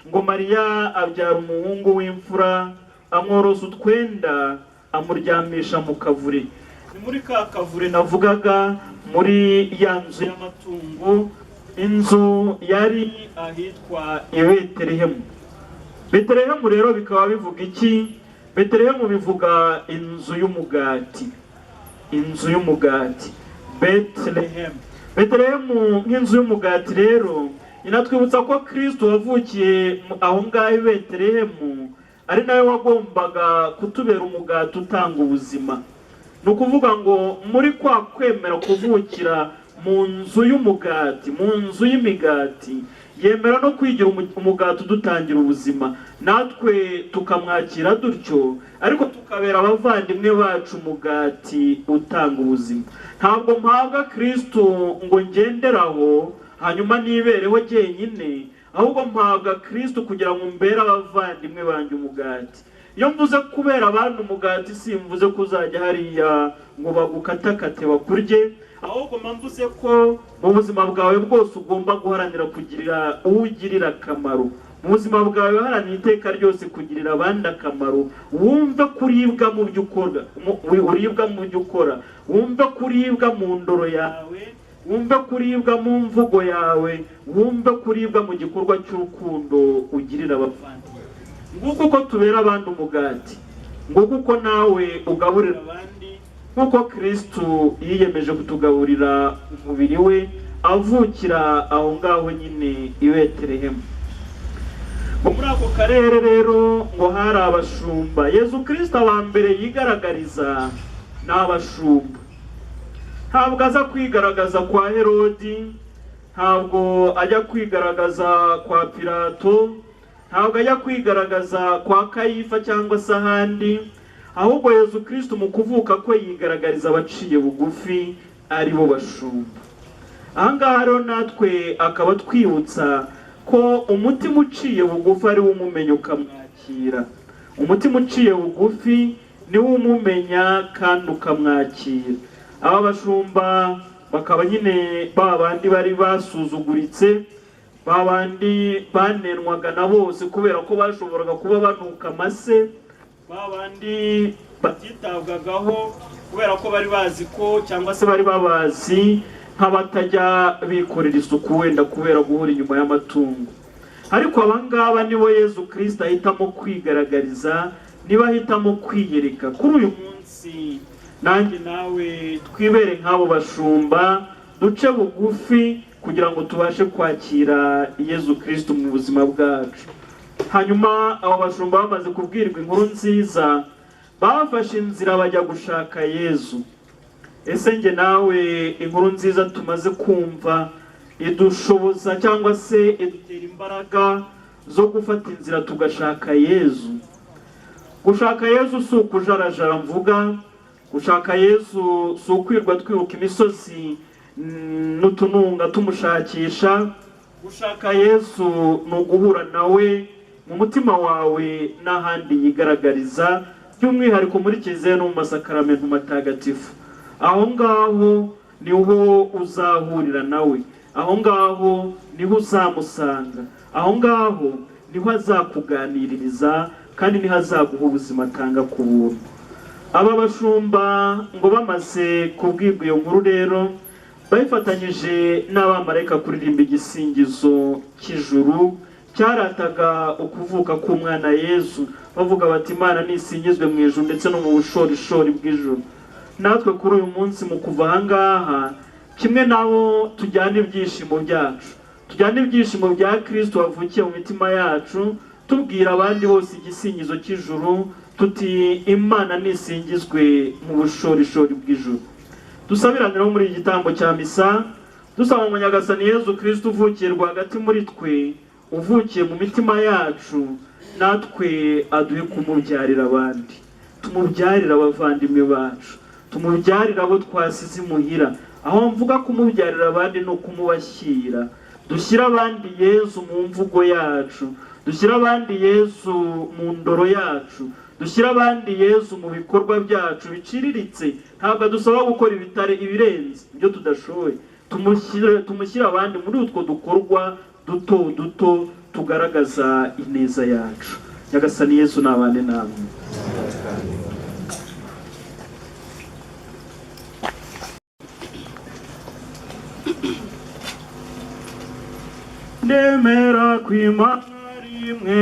Speaker 4: ngo Mariya abyara umuhungu w'imfura, amworosa utwenda amuryamisha mu kavure. Ni muri ka kavure navugaga, muri ya nzu y'amatungo, inzu yari ahitwa i Betelehemu. Betelehemu rero bikaba bivuga iki? Betelehemu bivuga inzu y'umugati. Inzu y'umugati, Betelehemu. Betelehemu nk'inzu y'umugati rero inatwibutsa ko Kristo wavukiye aho ngaho i Betelehemu ari nawe wagombaga kutubera umugati utanga ubuzima. Ni ukuvuga ngo muri kwa kwemera kuvukira mu nzu y'umugati, mu nzu y'imigati, yemera no kwigira umugati udutangira ubuzima, natwe tukamwakira dutyo, ariko tukabera abavandimwe bacu umugati utanga ubuzima. Ntabwo mpabwa Kristo ngo ngenderaho hanyuma nibereho jyenyine, ahubwo mpabwa Kristo kugira ngo mbere abavandimwe banjye umugati. Iyo mvuze kubera abantu umugati, simvuze kuzajya hariya ngo bagukatakate bakurye, ahubwo mvuze ko mu buzima bwawe bwose ugomba guharanira kugirira uwugirira akamaro. Mu buzima bwawe haranira iteka ryose kugirira abandi akamaro. Wumve kuribwa mu byo ukora, uribwa mu byo ukora, wumve kuribwa mu ndoro yawe, wumve kuribwa mu mvugo yawe, wumve kuribwa mu gikorwa cy'urukundo ugirira abavandimwe. Nguko uko tubera abandi umugati, nguko uko nawe ugaburira abandi, nk'uko Kristo yiyemeje kutugaburira umubiri we avukira aho ngaho nyine i Betelehemu. Muri ako karere rero ngo hari abashumba. Yezu Kristo wa mbere yigaragariza ni abashumba. Ntabwo aza kwigaragaza kwa Herodi, ntabwo ajya kwigaragaza kwa Pilato, ntabwo ajya kwigaragaza kwa Kayifa cyangwa se ahandi, ahubwo Yezu Kristo mu kuvuka kwe yigaragariza abaciye bugufi, ari bo bashumba. Aha ngaha rero natwe akaba twibutsa ko umutima uciye bugufi ari wo umumenya ukamwakira. Umutima uciye bugufi ni wo umumenya kandi ukamwakira. Aba bashumba bakaba nyine babandi bari basuzuguritse, babandi banenwaga na bose kubera ko bashoboraga kuba banuka amase, babandi batitabwagaho kubera ko bari bazi ko cyangwa se bari babazi nk'abatajya bikorera isuku wenda kubera guhora inyuma y'amatungo. Ariko abangaba nibo Yezu Kristo ahitamo kwigaragariza, niba ahitamo kwiyereka. Kuri uyu munsi nanjye nawe twibere nk'abo bashumba, duce bugufi kugira ngo tubashe kwakira Yezu Kristo mu buzima bwacu. Hanyuma abo bashumba bamaze kubwirwa inkuru nziza, bafashe inzira bajya gushaka Yezu. Ese nge nawe inkuru nziza tumaze kumva idushoboza cyangwa se idutera imbaraga zo gufata inzira tugashaka Yezu? Gushaka Yezu si ukujarajara mvuga, gushaka Yezu si ukwirwa twiruka imisozi n'utununga tumushakisha. Gushaka Yezu ni uguhura nawe mu mutima wawe n'ahandi yigaragariza, by'umwihariko muri kiliziya no mu masakaramentu matagatifu. Aho ngaho niho uzahurira nawe, aho ngaho niho uzamusanga, aho ngaho niho azakuganiririza kandi niho azaguha ubuzima atanga ku buntu. Aba bashumba ngo bamaze kubwirwa iyo nkuru rero, bayifatanyije n'abamarayika kuririmba igisingizo cy'ijuru cyarataga ukuvuka k'umwana Yesu, bavuga bati Imana nisingizwe mu ijuru ndetse no mu bushorishori bw'ijuru. Natwe kuri uyu munsi mu kuva aha ngaha, kimwe nabo tujyana ibyishimo byacu, tujyana ibyishimo bya Kristo wavukiye mu mitima yacu, tubwira abandi bose igisingizo cy'ijuru tuti Imana nisingizwe mu bushorishori bw'ijuru. Dusabiranira muri iki gitambo cya misa, dusaba mu Nyagasani Yezu Kristo uvukiye rwagati muri twe, uvukiye mu mitima yacu, natwe aduhe kumubyarira abandi, tumubyarira abavandimwe bacu, tumubyarira abo twasize imuhira. Aho mvuga kumubyarira abandi no kumubashyira, dushyira abandi Yezu mu mvugo yacu, dushyira abandi Yezu mu ndoro yacu, dushyira abandi Yezu mu bikorwa byacu biciriritse. Ntabwo dusaba gukora ibirenze ibyo tudashoboye, tumushyira abandi muri utwo dukorwa duto duto tugaragaza ineza yacu. Nyagasani Yezu nabane namwe. nemera kwimana rimwe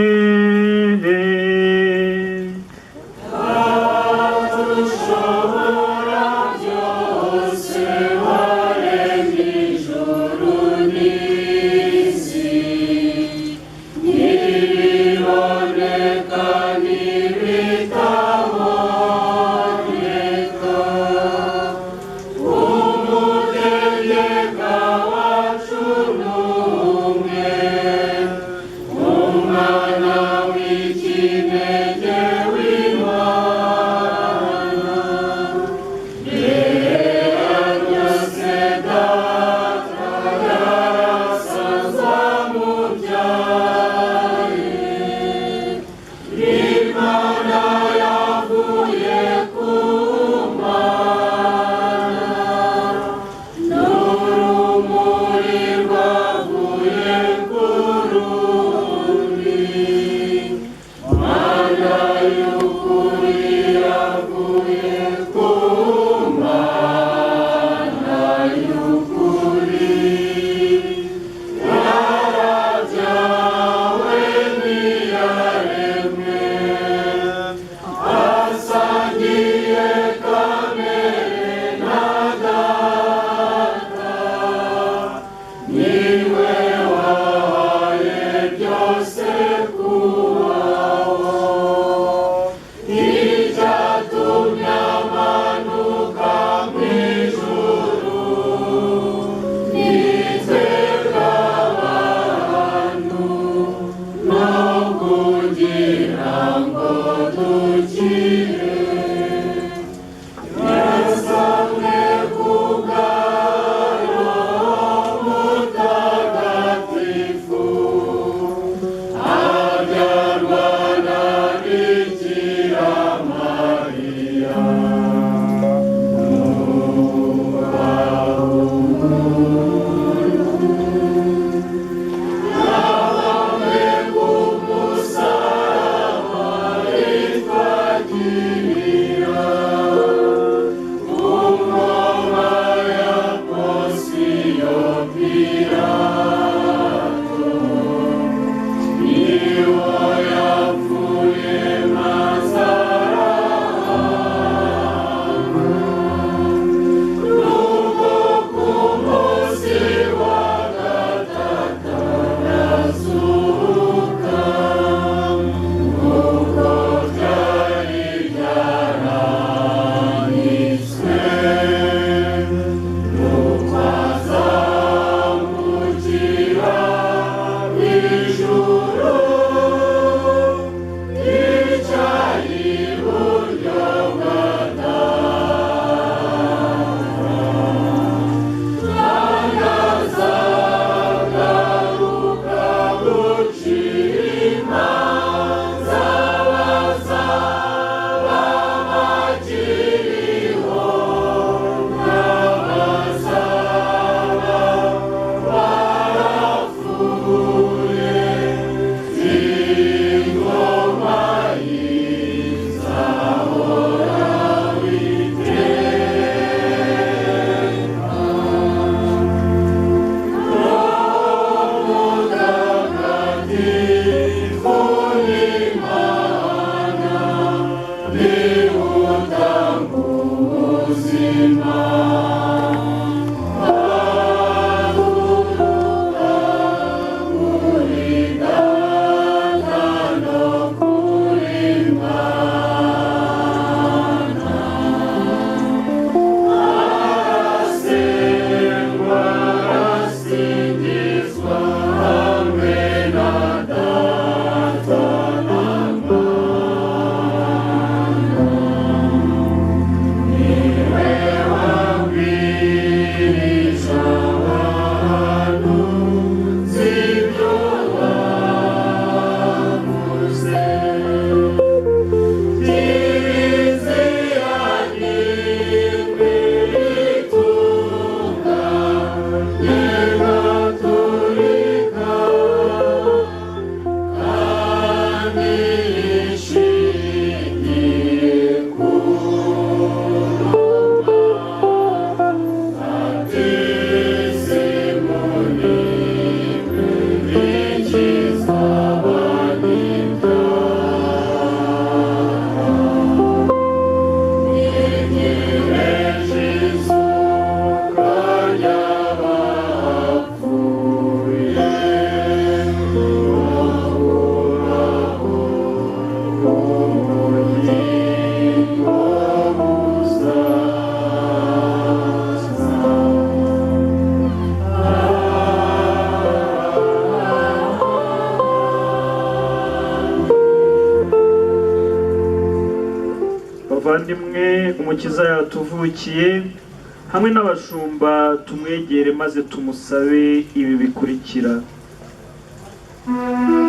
Speaker 5: Amen.
Speaker 4: bavandimwe umukiza yatuvukiye hamwe n'abashumba tumwegere maze tumusabe ibi bikurikira.
Speaker 5: Oh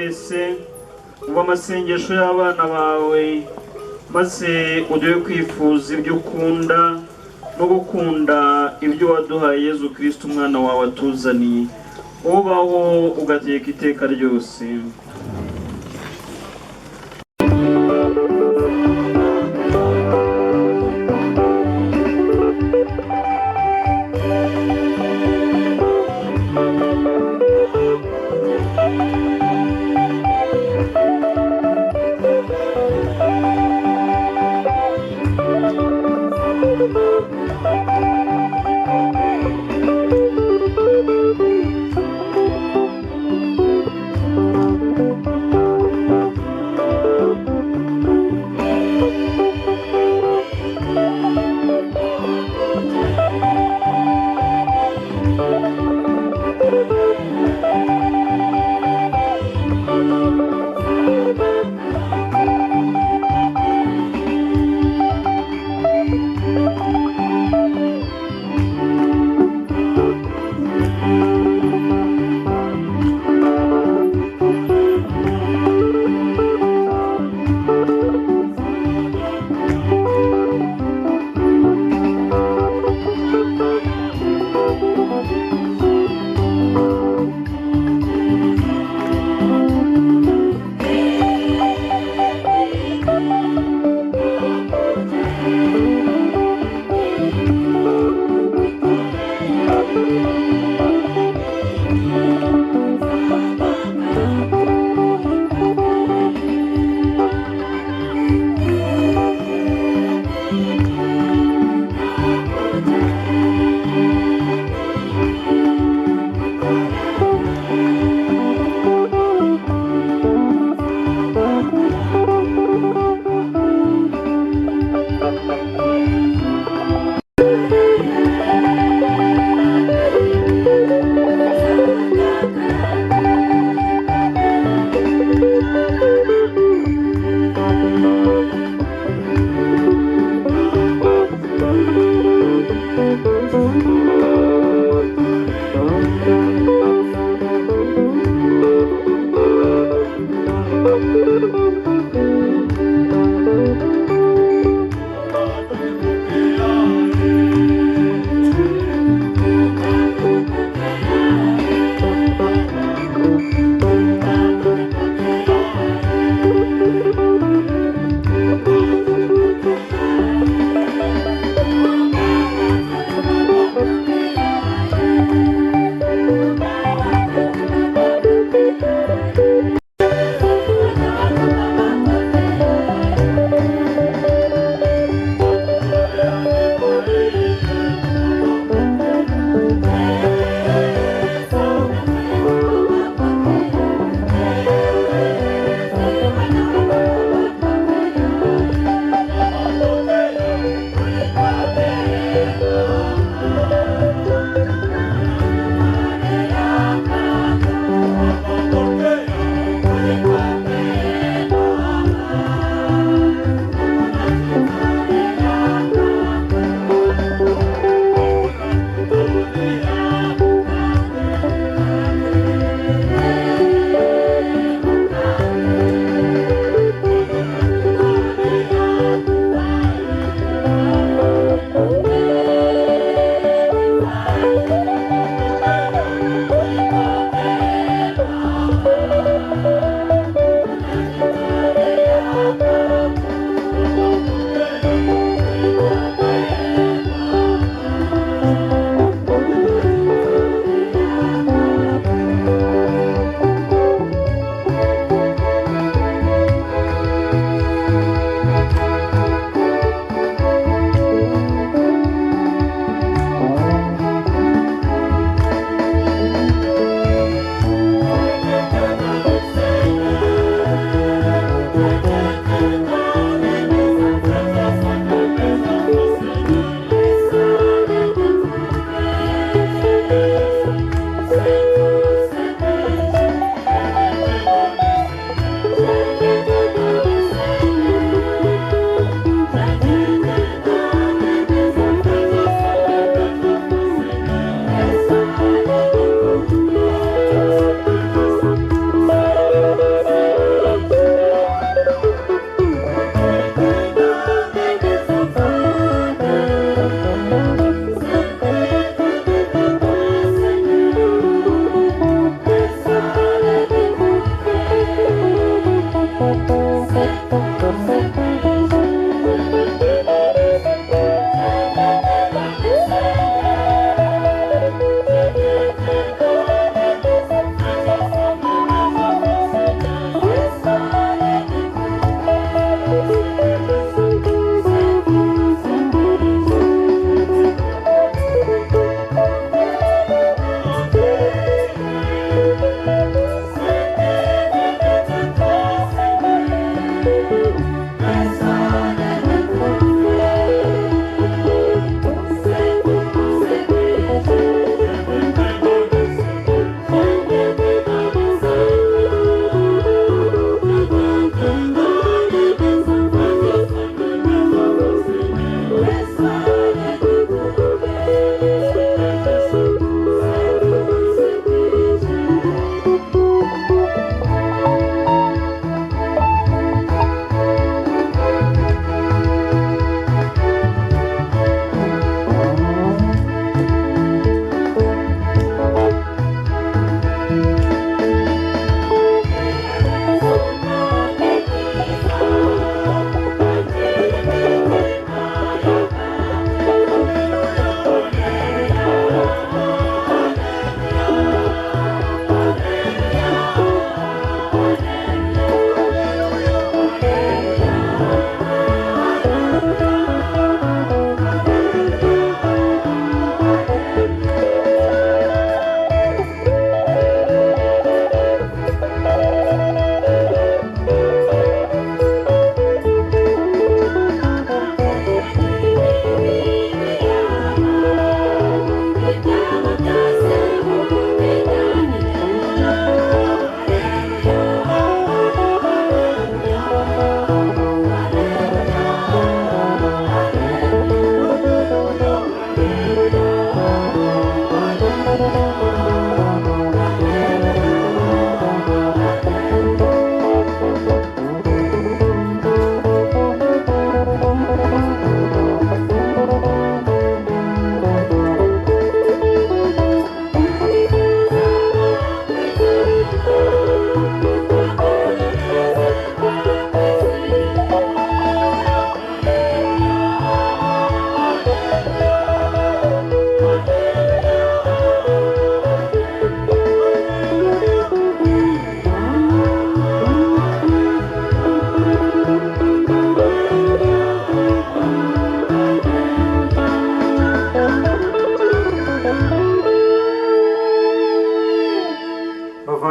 Speaker 4: twese uba amasengesho y'abana bawe, maze uduhe kwifuza ibyo ukunda no gukunda ibyo waduhaye Yezu Kristo umwana wawe atuzaniye, ubaho ugateka iteka ryose.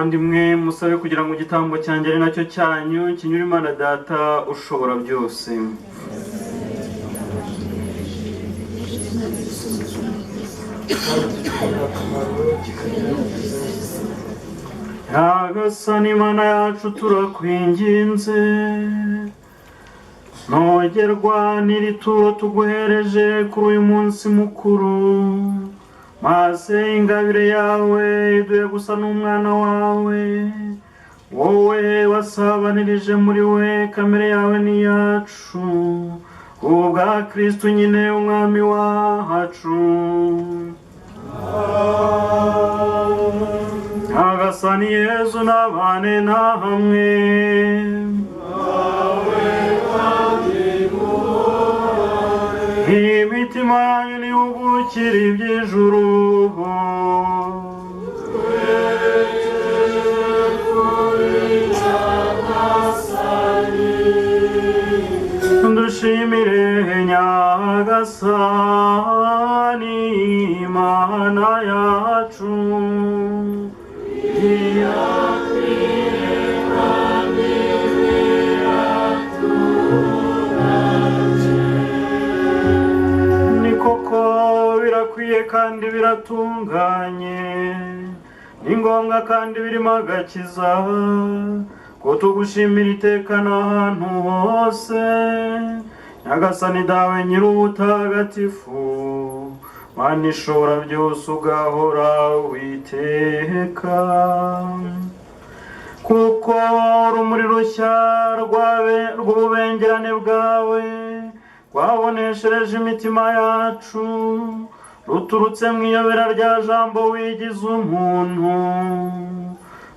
Speaker 1: bavandimwe musabe kugira ngo igitambo cyanjye ari nacyo cyanyu kinyure Imana Data ushobora byose. Nyagasani Imana yacu turakwinginze, ntogerwa n'iri turo tuguhereje kuri uyu munsi mukuru, maze ingabire yawe iduhe gusa n'umwana wawe, wowe wasabanirije muri we kamere yawe n'iyacu, kubwa Kristo nyine umwami wacu. Nyagasani Yezu nabane na hamwe, imitima yanyu nihugukire iby'ijuru. Dushimire Nyagasani Imana yacu, ni koko birakwiye kandi biratunganye, ni ngombwa kandi birimo agakiza ko tugushimira iteka n'ahantu hose, Nyagasani dawe nyir'ubutagatifu, Mana ishobora byose ugahora witeka. Kuko urumuri rushya rw'ububengerane bwawe rwaboneshereje imitima yacu, ruturutse mu iyobera rya jambo wigize umuntu,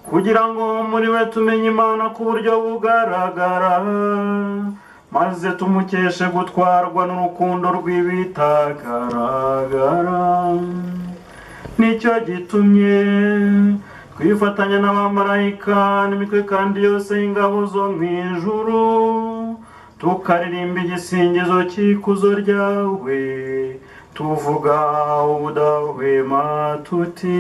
Speaker 1: kugira ngo muri we tumenye Imana ku buryo bugaragara, maze tumukeshe gutwarwa n'urukundo rw'ibitagaragara. Nicyo gitumye twifatanya n'abamarayika n'imitwe kandi yose y'ingabo zo mu ijuru, tukaririmba igisingizo cy'ikuzo ryawe, tuvuga ubudahwema tuti: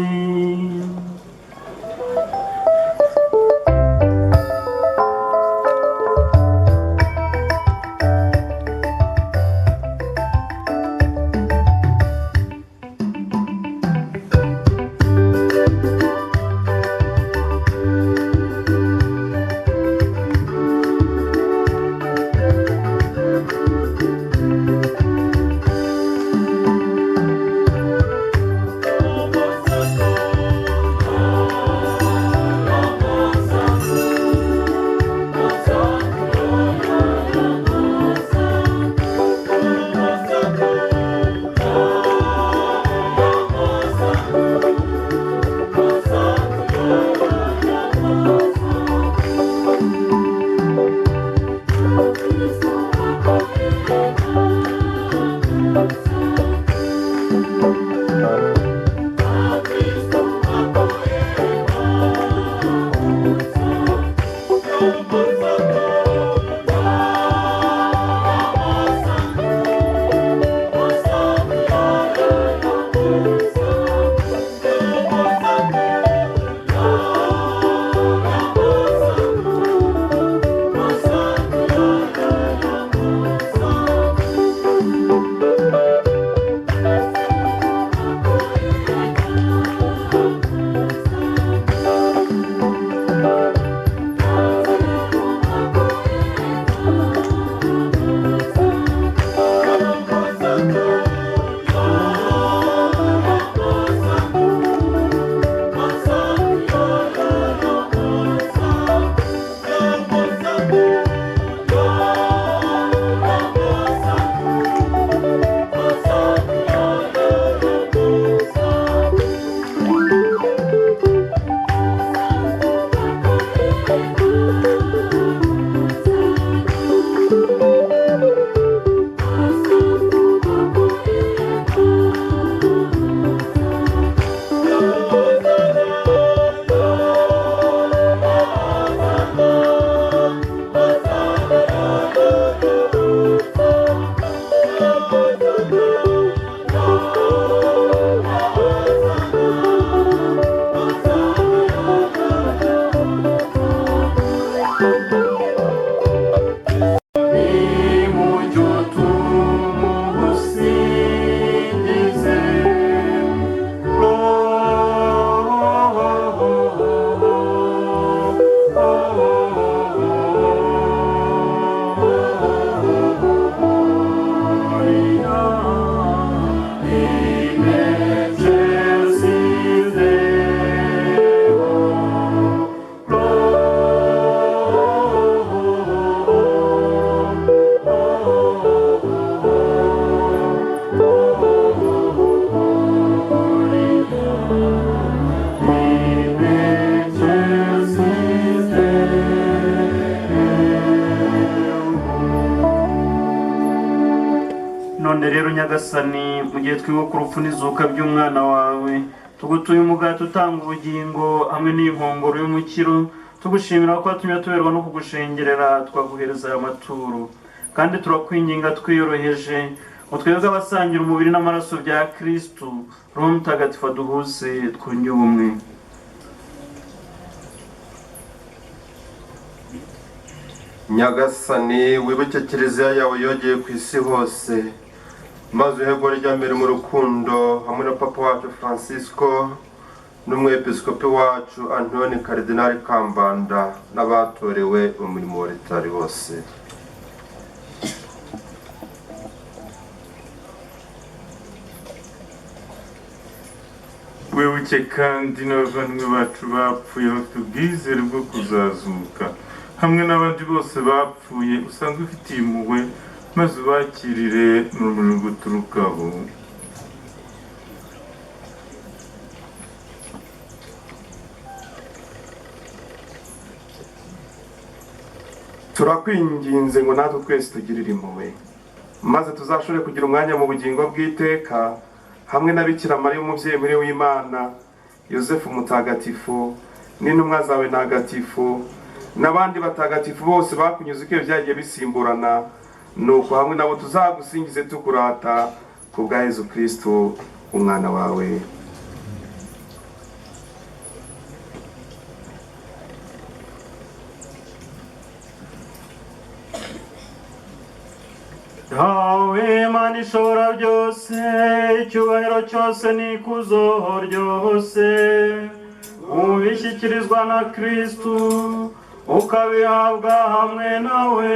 Speaker 1: nyagasani mu gihe twibuka urupfu n'izuka by'umwana wawe tugutuye umugati utanga ubugingo hamwe n'inkongoro y'umukiro tugushimira ko watumye tuberwa no kugushengerera twaguhereza aya maturo kandi turakwinginga twiyoroheje utwebwe abasangira umubiri n'amaraso bya Kristo Roho Mutagatifu aduhuze twunge ubumwe.
Speaker 5: Nyagasani wibuke kiliziya yawe yogeye ku isi hose maze uhego rya mbere mu rukundo hamwe na papa wacu Francisco n'umwepiskopi wacu Antoni Karidinali Kambanda n'abatorewe umurimo wa Ritari bose.
Speaker 6: Wibuke kandi n'abavandimwe bacu bapfuye bafite ubwizere bwo kuzazuka hamwe n'abandi bose bapfuye usanzwe ufitiye impuhwe maze ubakirire mu rumuri guturukaho.
Speaker 5: Turakwinginze ngo natwe twese tugirire impuhwe maze tuzashobore kugira umwanya mu bugingo bw'iteka hamwe na Bikira Mariya umubyeyi muri w'Imana, Yosefu mutagatifu n'intumwa zawe ntagatifu n'abandi batagatifu bose bakunyuze uko byagiye bisimburana, nuko hamwe nabo tuzagusingize tukurata ku bwa Yezu Kristo umwana wawe.
Speaker 1: Dawe Mana ishobora byose, icyubahiro cyose n'ikuzo ryose ubishyikirizwa na Kristo, ukabihabwa hamwe nawe,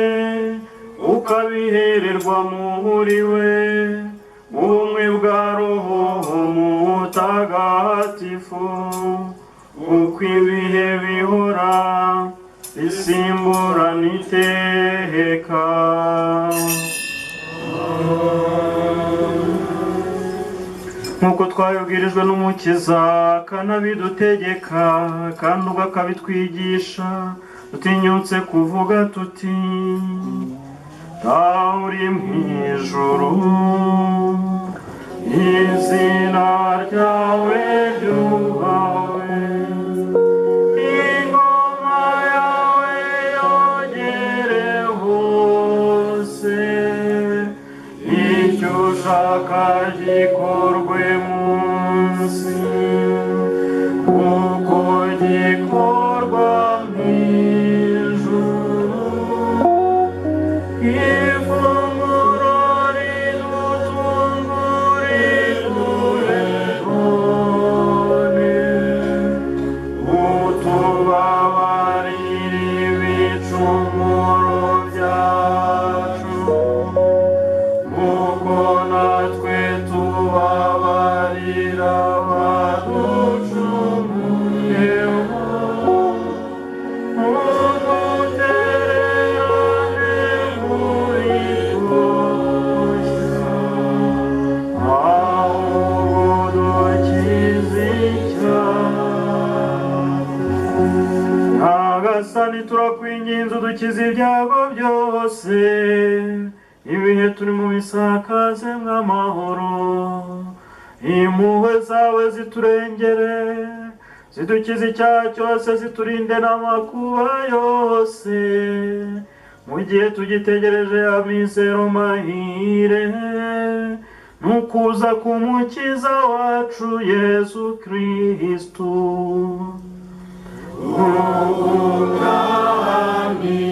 Speaker 1: ukabihererwa muri we, ubumwe bwa Roho Mutagatifu, uko ibihe bihora bisimburana iteka. Nk'uko twabibwirijwe n'Umukiza akanabidutegeka kandi ukabitwigisha, dutinyutse kuvuga tuti: Dawe uri mu ijuru, izina ryawe ryubahwe, ingoma yawe yogere hose, icyo ushaka gikorwe munsi kuko gikorwa mu ijuru. Ifunguro ridutungure none, utubabarire ibicumuro byacu kuko natwe tubabarira abaducumuyeho, ntudutererane mu bikoshya, ahubwo dukize icyaha. Nyagasani turakwinginze udukize ibyago byose, ibihe turimo bisakaze mw'amahoro, impuhwe zawe ziturengere, zidukize icyaha cyose, ziturinde n'amakuba yose, mu gihe tugitegereje amizero mahire n'ukuza k'Umukiza wacu Yezu Kristo. Ubwami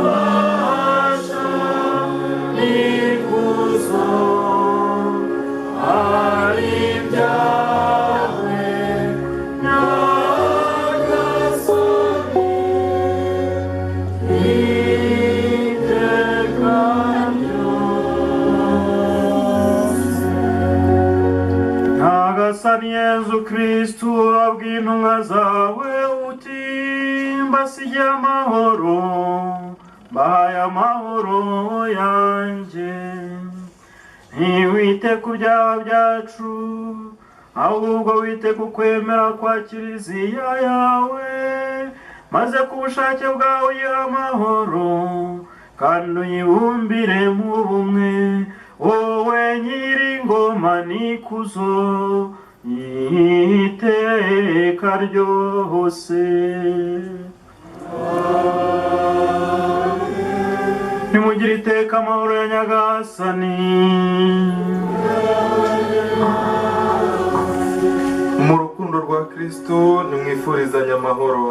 Speaker 1: n'ububasha n'ikuzo ari ibyawe, Nyagasani, iteka ryose. Nyagasani Yezu Kristo abwira intumwa zawe uti: mbasigiye amahoro, mbahaye amahoro yanjye. Ntiwite ku byaha byacu, ahubwo wite ku kwemera kwa Kiliziya yawe, maze ku bushake bwawe uyihe amahoro,
Speaker 4: kandi uyibumbire mu bumwe, wowe nyir'ingoma n'ikuzo iteka ryose. Nimugire iteka amahoro ya Nyagasani.
Speaker 5: Mu rukundo rwa Kristo nimwifurizanye amahoro.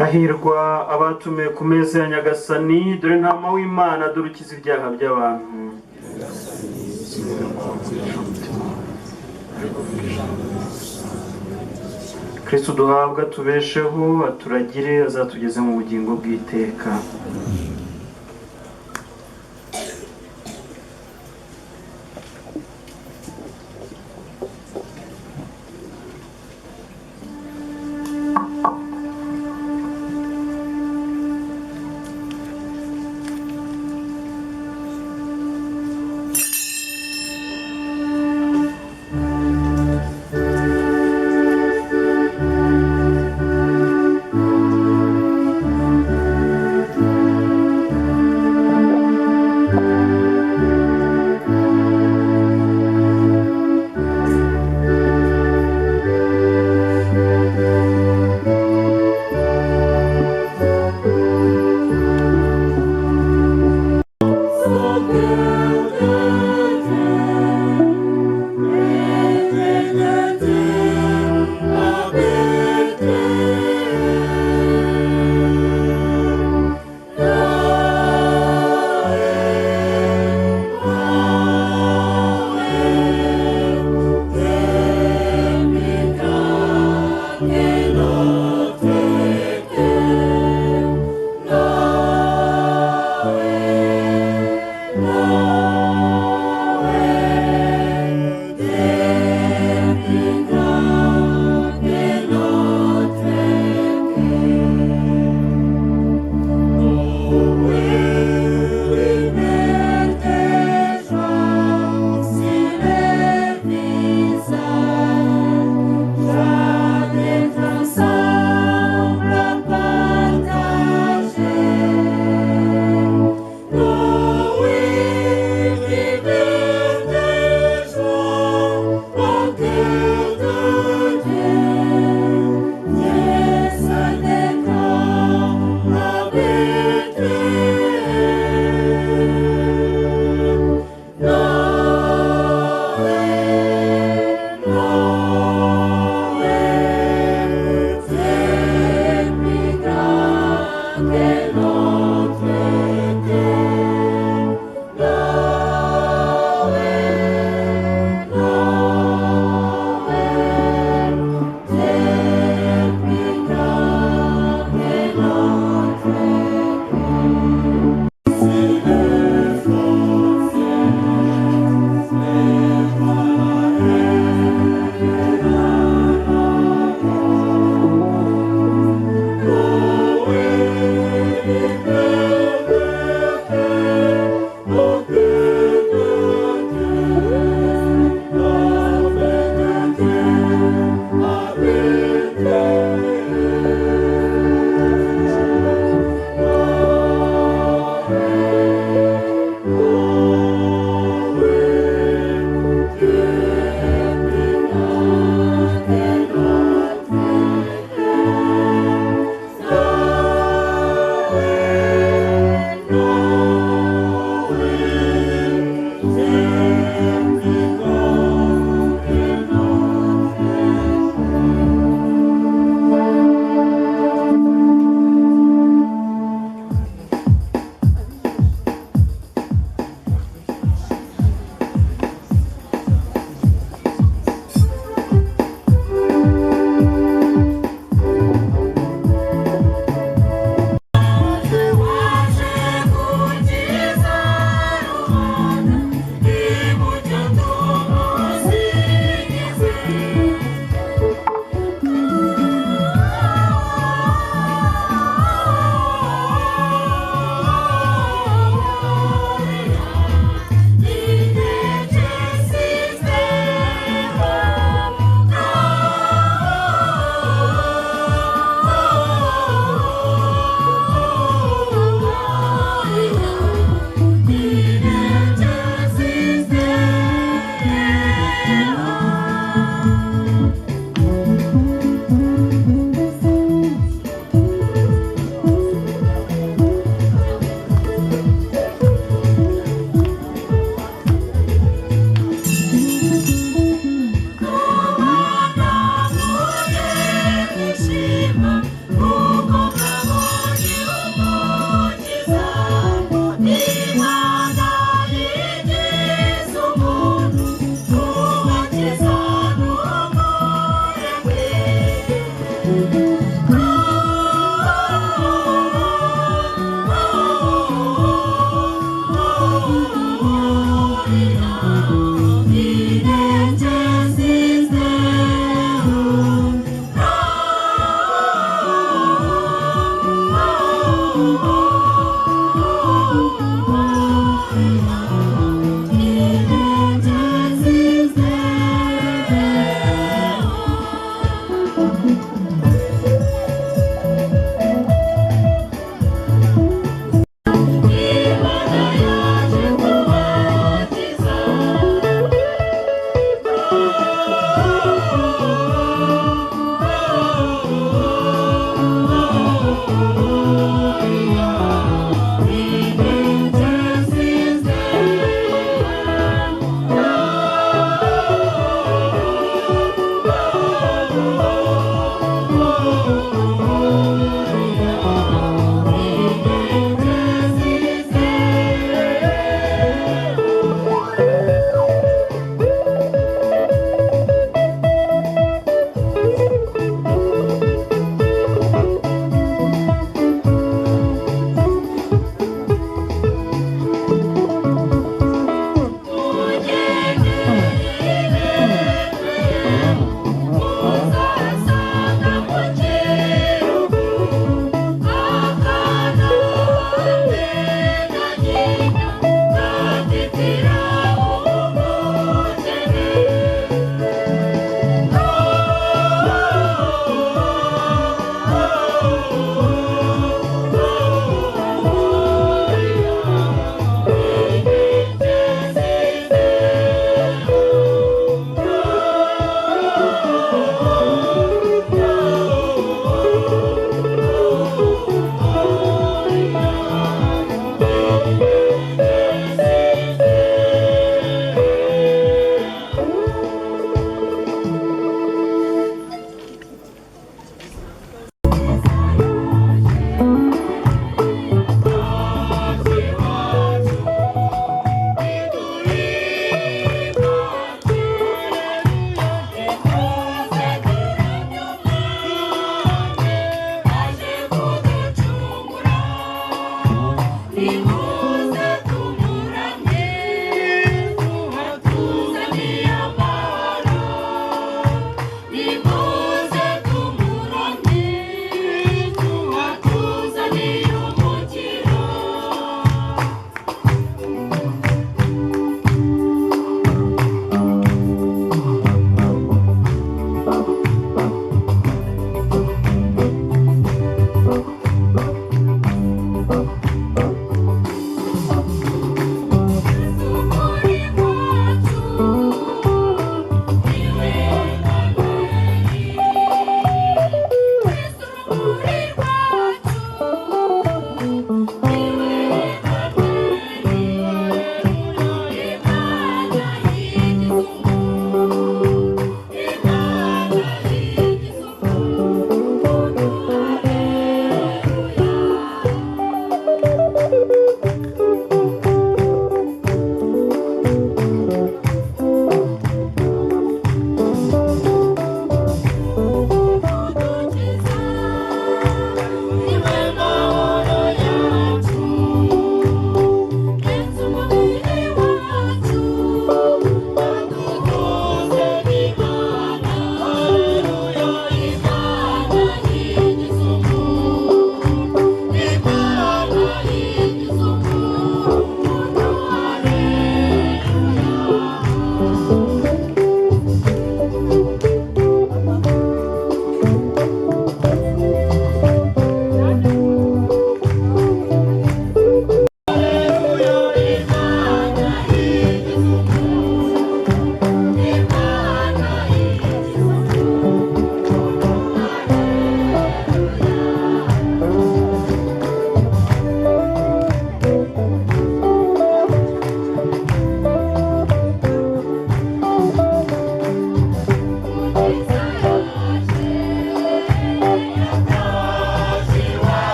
Speaker 1: hahirwa abatumiwe ku meza ya nyagasani, dore ntama w'Imana, dore ukiza ibyaha by'abantu. Kristo duhabwa tubesheho, aturagire, azatugeze mu bugingo bw'iteka.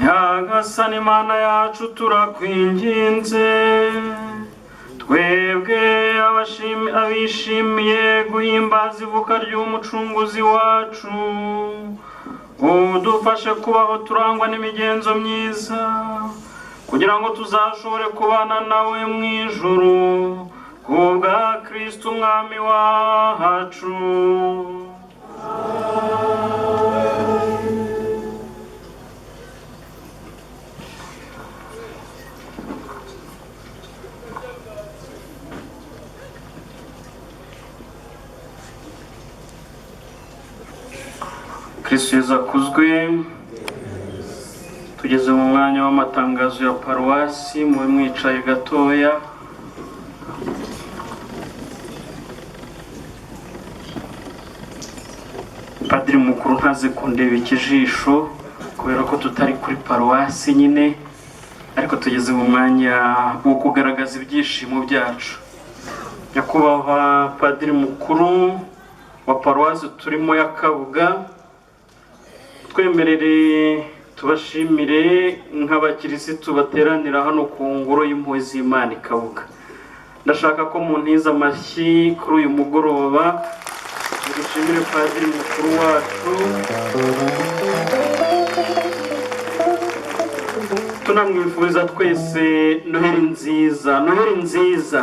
Speaker 1: Nyagasani Imana yacu turakwinginze, twebwe abishimiye guhimbaza ivuka ry'umucunguzi wacu, udufashe kubaho turangwa n'imigenzo myiza, kugira ngo tuzashobore kubana nawe mu ijuru kubwa Kristo umwami wacu. Kristo Yesu akuzwe. Tugeze mu mwanya w'amatangazo ya paruwasi, mube mwicaye gatoya. Padiri mukuru ntaze kundeba ikijisho kubera ko tutari kuri paruwasi nyine, ariko tugeze mu mwanya wo kugaragaza ibyishimo byacu. Nyakubahwa Padiri mukuru wa paruwasi turimo ya Kabuga, twemerere tubashimire nk'abakirisitu bateranira hano ku ngoro y'impuhwe z'Imana i Kabuga. Ndashaka ko muntiza amashyi kuri uyu mugoroba, dushimire Padiri mukuru wacu, tunamwifuriza twese Noheli nziza. Noheli nziza.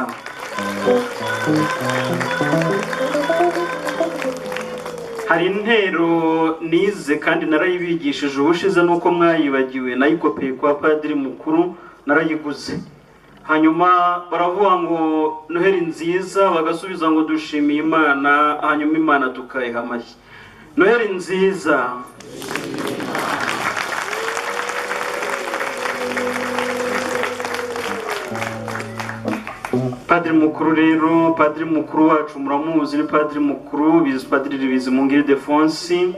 Speaker 1: Hari intero nize kandi narayibigishije ubushize, nuko mwayibagiwe, nayikopeye kwa Padiri mukuru, narayiguze. Hanyuma baravuga ngo Noheli nziza, bagasubiza ngo dushimiye Imana, hanyuma Imana tukayiha amashyi. Noheli nziza. Padiri mukuru rero, Padiri mukuru wacu muramuzi, ni Padiri mukuru Padiri Bizimungu Ildefonsi.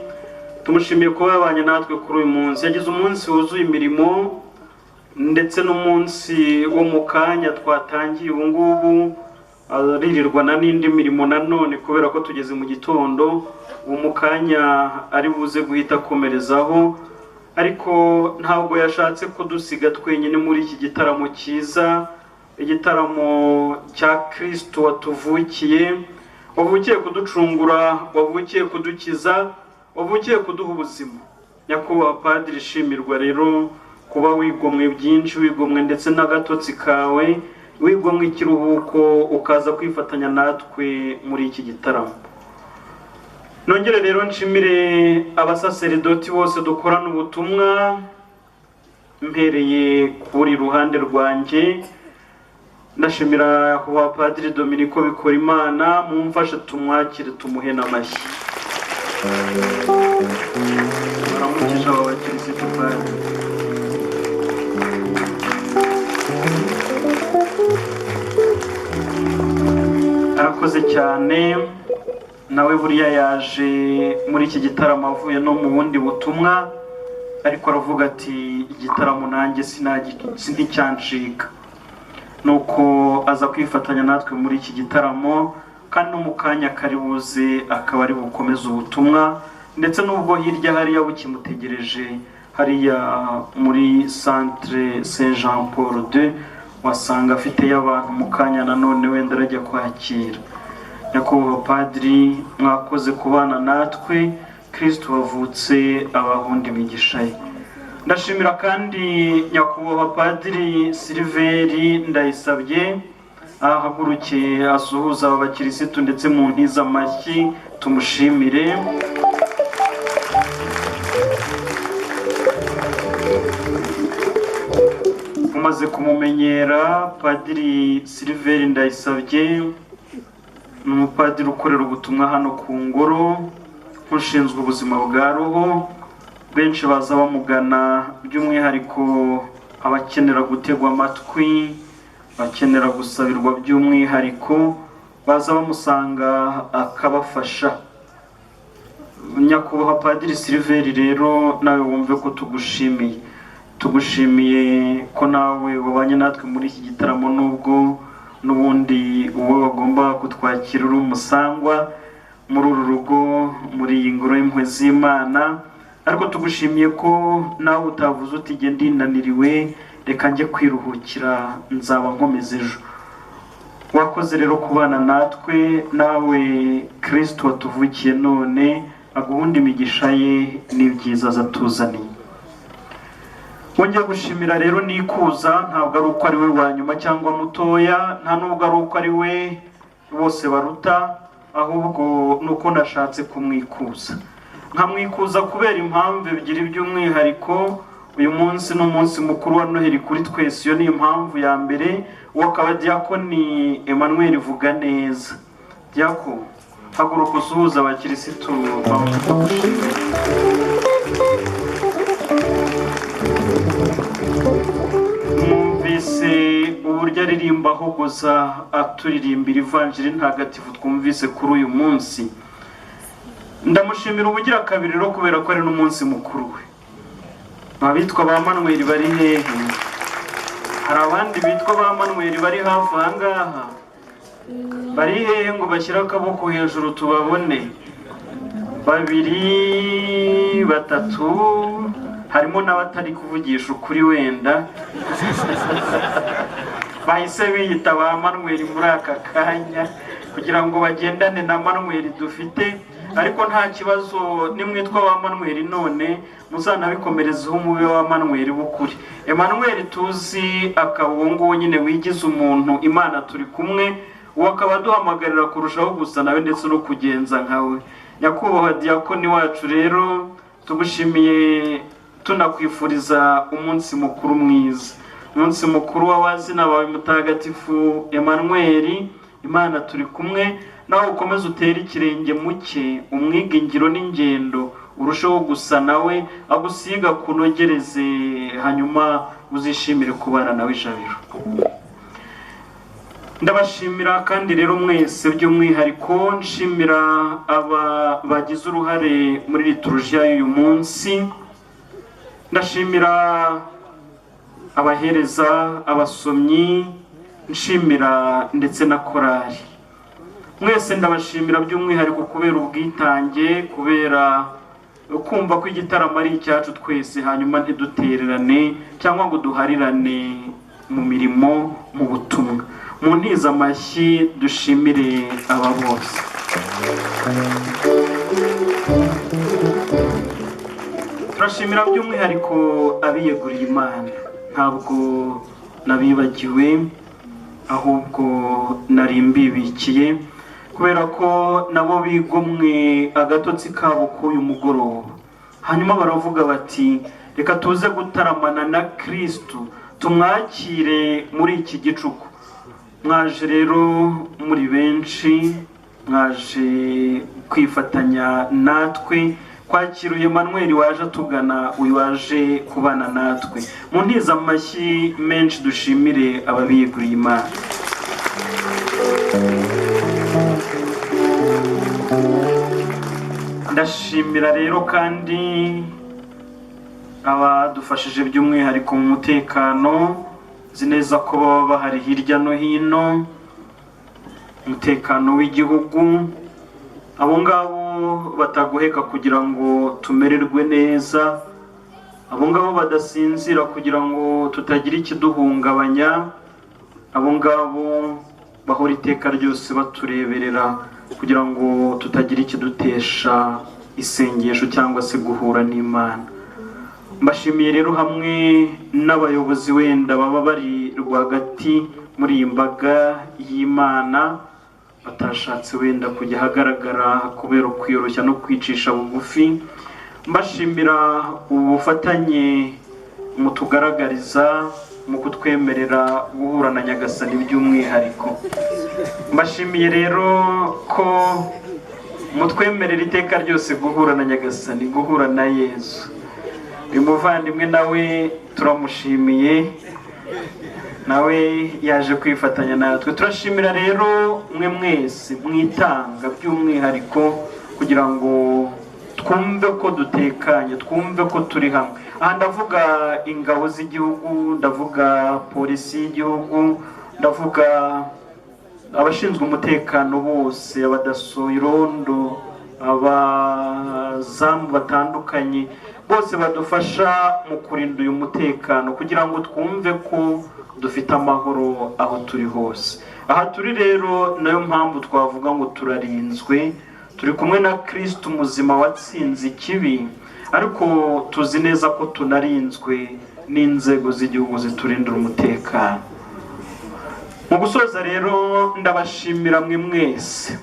Speaker 1: Tumushimiye kuba yabanye natwe kuri uyu munsi. Yagize umunsi wuzuye imirimo, ndetse n'umunsi wo mu kanya twatangiye ubu ngubu aririrwana n'indi mirimo nanone, kubera ko tugeze mu gitondo. Uwo mu kanya ari buze guhita akomerezaho, ariko ntabwo yashatse kudusiga twenyine muri iki gitaramo cyiza, igitaramo cya Kristo watuvukiye, wavukiye kuducungura, wavukiye kudukiza, wavukiye kuduha ubuzima. Nyakubahwa Padiri, shimirwa rero kuba wigomwe byinshi, wigomwe ndetse n'agatotsi kawe, wigomwe ikiruhuko ukaza kwifatanya natwe muri iki gitaramo. Nongere rero nshimire abasaseridoti bose dukorana ubutumwa, mpereye kuri ruhande rwanjye. Ndashimira kuba Padiri Dominico Bikorimana, mumfashe tumwakire tumuhe n'amashyi. Baramukisha abakirisitu bari. Arakoze cyane, nawe buriya yaje muri iki gitaramo avuye no mu bundi butumwa, ariko aravuga ati igitaramo nanjye sinticyancika, nuko aza kwifatanya natwe muri iki gitaramo, kandi no mu kanya kari buze akaba ari bukomeze ubutumwa, ndetse n'ubwo hirya hariya bukimutegereje hariya muri Centre Saint Jean Paul II, wasanga afiteyo abantu mu kanya nanone wenda arajya kwakira. Nyakubahwa Padiri, mwakoze kubana natwe, Kristo wavutse abahundi imigisha ye. Ndashimira kandi Nyakubahwa Padiri Silveri Ndayisabye, ahagurukiye asuhuza abakirisitu ndetse mu ntiza amashyi, tumushimire. Umaze kumumenyera, Padiri Silveri Ndayisabye ni umupadiri ukorera ubutumwa hano ku ngoro, nk'ushinzwe ubuzima bwa roho. Benshi baza bamugana, by'umwihariko abakenera gutegwa amatwi, bakenera gusabirwa by'umwihariko, baza bamusanga akabafasha. Nyakubahwa Padiri Silveri rero, nawe wumve ko tugushimiye ko nawe wabanye natwe muri iki gitaramo, nubwo n'ubundi uwo bagomba kutwakira uri umusangwa muri uru rugo, muri iyi ngoro y'impuhwe z'Imana. ariko tugushimiye ko nawe utavuze uti jye ndinaniriwe reka njye kwiruhukira nzaba nkomeza ejo. Wakoze rero kubana natwe, nawe Kristo watuvukiye none aguhunda imigisha ye n'ibyiza azatuzaniye. Wongeye gushimira rero nikuza, ntabwo ari uko ari we wa nyuma cyangwa mutoya, nta nubwo ari uko ari we bose baruta, ahubwo nuko nashatse kumwikuza. Nkamwikuza kubera impamvu ebyiri by'umwihariko. Uyu munsi ni umunsi mukuru wa Noheli kuri twese, iyo ni impamvu ya mbere. Uwo akaba Diakoni Emmanuel Vuganeza. Diako, haguruka usuhuza abakirisitu bamushimire. Mwumvise uburyo aririmba ahogoza aturirimbira ivanjiri ntagatifu twumvise kuri uyu munsi. Ndamushimira ubugira kabiri rero kubera ko ari n'umunsi mukuru we. Abitwa ba Manuel bari hehe? Hari abandi bitwa ba Manuel bari hafi aha ngaha? Bari hehe ngo bashyire akaboko hejuru tubabone? 2, 3, harimo n'abatari kuvugisha ukuri wenda. Bahise biyita ba Manuel muri aka kanya kugira ngo bagendane na Manuel dufite. Ariko nta kibazo, nimwitwa ba Manuel none muzanabikomerezeho umube wa Manuel bukuri. Emmanuel tuzi akabungu nyine wigize umuntu, Imana turi kumwe, uwo akaba duhamagarira kurushaho gusa nawe ndetse no kugenza nkawe. Nyakubahwa Diakoni wacu rero tugushimiye, tunakwifuriza umunsi mukuru mwiza, umunsi mukuru w'abazina bawe mutagatifu Emmanuel. Imana turi kumwe, nawe ukomeze utere ikirenge muke, umwiga ingiro n'ingendo, urushaho gusa nawe, agusiga kunogereze, hanyuma uzishimire kubana nawe ijabiro. Ndabashimira kandi rero mwese by'umwihariko, nshimira aba bagize uruhare muri liturujia y'uyu munsi. Ndashimira abahereza, abasomyi, nshimira ndetse na korali. Mwese ndabashimira by'umwihariko kubera ubwitange, kubera kumva ko igitaramo ari icyacu twese, hanyuma ntidutererane cyangwa ngo duharirane mu mirimo, mu butumwa. Mu ntiza amashyi dushimire aba bose. Turashimira by'umwihariko abiyeguriye Imana, ntabwo nabibagiwe ahubwo nari mbibikiye, kubera ko nabo bigomwe agatotsi kabo k'uyu mugoroba. Hanyuma baravuga bati reka tuze gutaramana na Kristo, tumwakire muri iki gicuku. Mwaje rero muri benshi, mwaje kwifatanya natwe kwakira Emmanuel waje atugana, uyu waje kubana natwe. Mu ntiza amashyi menshi dushimire ababiyeguriye Imana. Ndashimira rero kandi abadufashije by'umwihariko mu mutekano, nzi neza ko baba bahari hirya no hino, umutekano w'igihugu. Abo ngabo bataguheka kugira ngo tumererwe neza, abo ngabo badasinzira kugira ngo tutagira ikiduhungabanya, abo ngabo bahora iteka ryose batureberera kugira ngo tutagira ikidutesha isengesho cyangwa se guhura n'Imana. Mbashimiye rero hamwe n'abayobozi wenda baba bari rwagati muri iyi mbaga y'Imana, batashatse wenda kujya ahagaragara kubera kwiyoroshya no kwicisha bugufi. Mbashimira ubufatanye mutugaragariza mu kutwemerera guhura na Nyagasani by'umwihariko. Mbashimiye rero ko mutwemerera iteka ryose guhura na Nyagasani, guhura na Yesu. Uyu muvandimwe nawe turamushimiye, nawe yaje kwifatanya natwe. Turashimira rero mwe mwese mwitanga by'umwihariko kugira ngo twumve ko dutekanye, twumve ko turi hamwe. Aha ndavuga ingabo z'igihugu, ndavuga polisi y'igihugu, ndavuga abashinzwe umutekano bose, abadaso, irondo, abazamu batandukanye bose badufasha mu kurinda uyu mutekano kugira ngo twumve ko dufite amahoro aho turi hose. Aha turi rero nayo mpamvu twavuga ngo turarinzwe, turi kumwe na Kristo muzima watsinze ikibi, ariko tuzi neza ko tunarinzwe n'inzego z'igihugu ziturindira umutekano. Mu gusoza rero ndabashimira mwe mwese,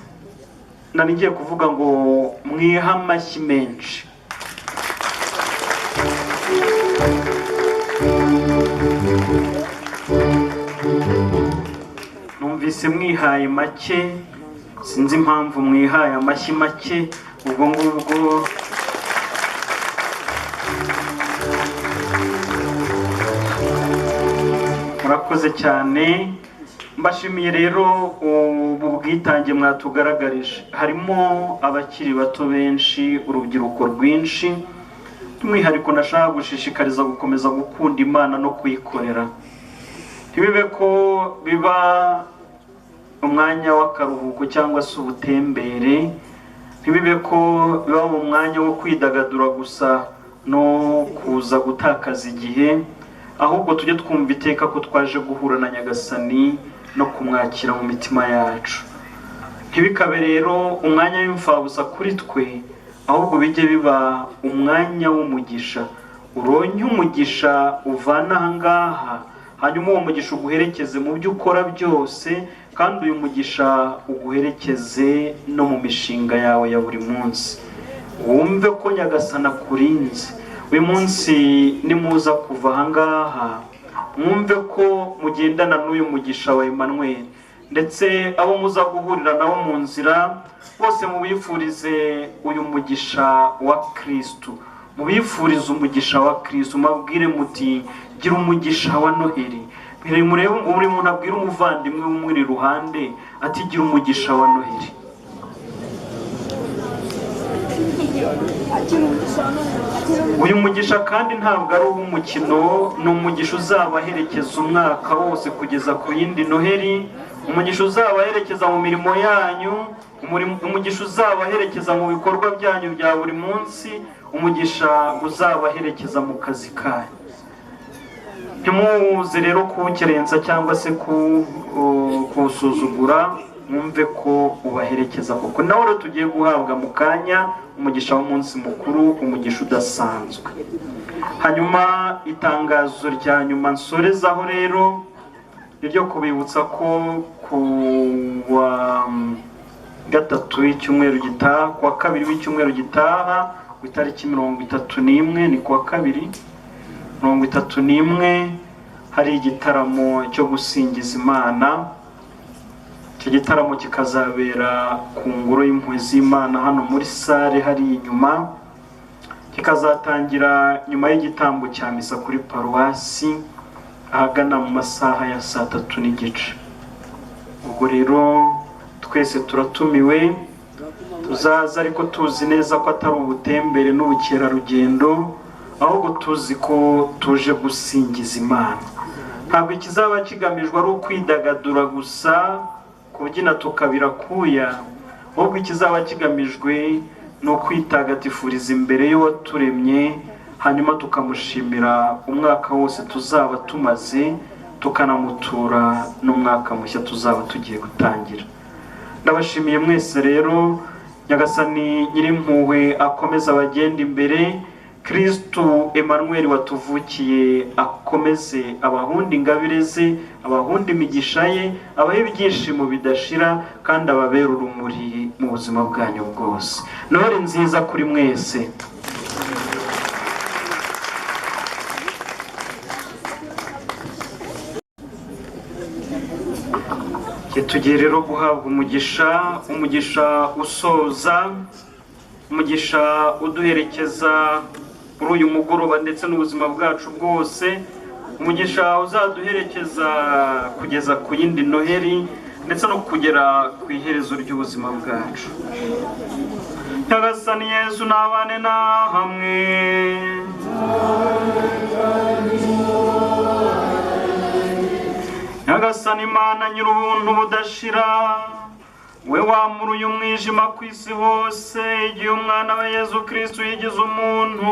Speaker 1: nari ngiye kuvuga ngo mwihe amashyi menshi. Numvise mwihaye make, sinzi impamvu mwihaye amashyi make, ubwo ngubwo murakoze cyane. Mbashimiye rero ubu bwitange mwatugaragarije. Harimo abakiri bato benshi, urubyiruko rwinshi, by'umwihariko nashaka gushishikariza gukomeza gukunda Imana no kuyikorera. Ntibibe ko biba umwanya w'akaruhuko cyangwa se ubutembere, ntibibe ko biba mu mwanya wo kwidagadura gusa no kuza gutakaza igihe, ahubwo tujye twumva iteka ko twaje guhura na Nyagasani no kumwakira mu mitima yacu. Ntibikabe rero umwanya w'imfabusa kuri twe, ahubwo bijye biba umwanya w'umugisha. Uronke umugisha uvana aha ngaha, hanyuma uwo mugisha uguherekeze mu byo ukora byose, kandi uyu mugisha uguherekeze no mu mishinga yawe ya buri munsi. Wumve ko Nyagasani akurinze. Uyu munsi nimuza kuva aha ngaha, mwumve ko mugendana n'uyu mugisha wa Emmanuel, ndetse abo muza guhurira nabo mu nzira bose mubifurize uyu mugisha wa Kristo, mubifurize umugisha wa Kristo, mabwire muti gira umugisha wa Noheli. Buri muntu abwira umuvandimwe umuri iruhande ati gira umugisha wa Noheli. Uyu mugisha kandi ntabwo ari uw'umukino, ni umugisha uzabaherekeza umwaka wose kugeza ku yindi Noheli, umugisha uzabaherekeza mu mirimo yanyu, umugisha uzabaherekeza mu bikorwa byanyu bya buri munsi, umugisha uzabaherekeza mu kazi kanyu. Ntimuze rero kuwukerensa cyangwa se kuwusuzugura, mwumve ko ubaherekeza koko. Nawe rero tugiye guhabwa mu kanya umugisha w'umunsi mukuru, umugisha udasanzwe. Hanyuma itangazo rya nyuma nsorezaho rero niryo kubibutsa ko ku wa gatatu w'icyumweru gitaha, ku wa kabiri w'icyumweru gitaha, ku itariki 31, ni ku wa kabiri 31, hari igitaramo cyo gusingiza Imana. Icyo gitaramo kikazabera ku ngoro y'impuhwe z'Imana hano muri sale hari inyuma, kikazatangira nyuma y'igitambo cya misa kuri paruwasi ahagana mu masaha ya 3:30. Ubwo rero twese turatumiwe, tuzaza ariko tuzi neza ko atari ubutembere n'ubukerarugendo, ahubwo tuzi ko tuje gusingiza Imana. Ntabwo ikizaba kigamijwe ari ukwidagadura gusa, kubyina tukabira kuya, ahubwo ikizaba kigamijwe ni ukwitagatifuriza imbere y'uwaturemye, hanyuma tukamushimira umwaka wose tuzaba tumaze, tukanamutura n'umwaka mushya tuzaba tugiye gutangira. Ndabashimiye mwese rero. Nyagasani Nyirimpuhwe akomeza abagenda imbere, Kristo Emmanuel watuvukiye akomeze abahunda ingabire ze, abahunda imigisha ye, abahe ibyishimo bidashira, kandi ababera urumuri mu buzima bwanyu bwose. Noheli nziza kuri mwese. Tugiye rero guhabwa umugisha usoza, umugisha uduherekeza kuri uyu mugoroba ndetse n'ubuzima bwacu bwose, umugisha uzaduherekeza kugeza ku yindi Noheli ndetse no kugera ku iherezo ry'ubuzima bwacu. Nyagasani Yesu nabane na hamwe. Nyagasani Imana nyir'ubuntu budashira we wamuruye umwijima ku isi hose igihe umwana we Yezu Kristo yigize umuntu,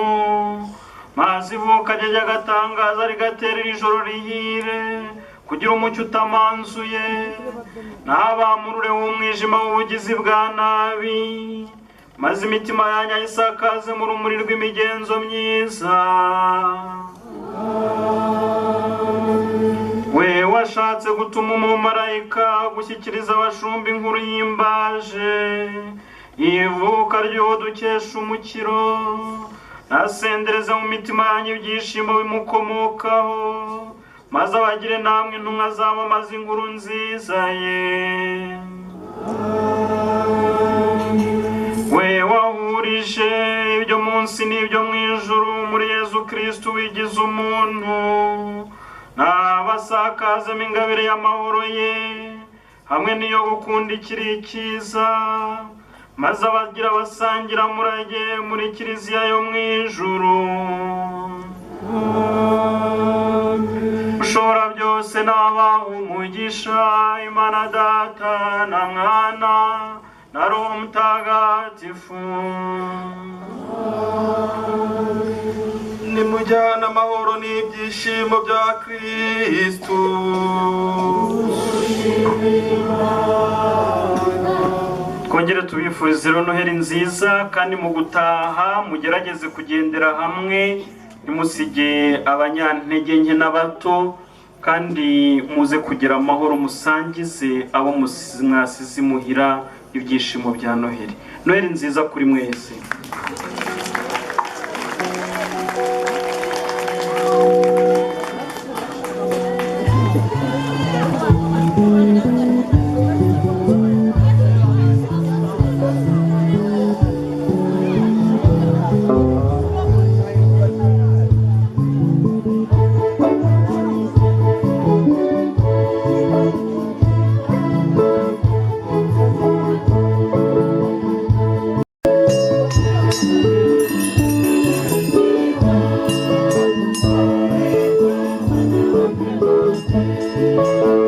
Speaker 1: maze ivuka rye ry'agatangaza rigaterera ijoro rihire kugira umucyo utamanzuye, n'abamurure w'umwijima w'ubugizi bwa nabi, maze imitima yanyu ayisakaze mu rumuri rw'imigenzo myiza. We washatse gutuma umumarayika gushyikiriza abashumba inkuru y'imbaje ivuka ry'uwo dukesha umukiro, nasendereza mu mitima yanyu ibyishimo bimukomokaho, maze abagire namwe intumwa zamamaza inkuru nziza ye. We wahurije ibyo munsi n'ibyo mu ijuru muri Yezu Kristo wigize umuntu, n'abasakazemo ingabire y'amahoro ye hamwe n'iyo gukunda ikiri icyiza, maze abagira basangira murage muri kiliziya yo mu ijuru. Ushobora byose n'abaha umugisha Imana Data na Mwana na Roho Mutagatifu.
Speaker 5: nimujyana amahoro n'ibyishimo bya Kristo.
Speaker 1: Twongere tubifurize rero Noheli nziza, kandi mu gutaha mugerageze kugendera hamwe, ntimusige abanyantege nke n'abato, kandi muze kugira amahoro, musangize abo mwasize imuhira ibyishimo bya Noheli. Noheli nziza kuri mwese.
Speaker 7: Thank you.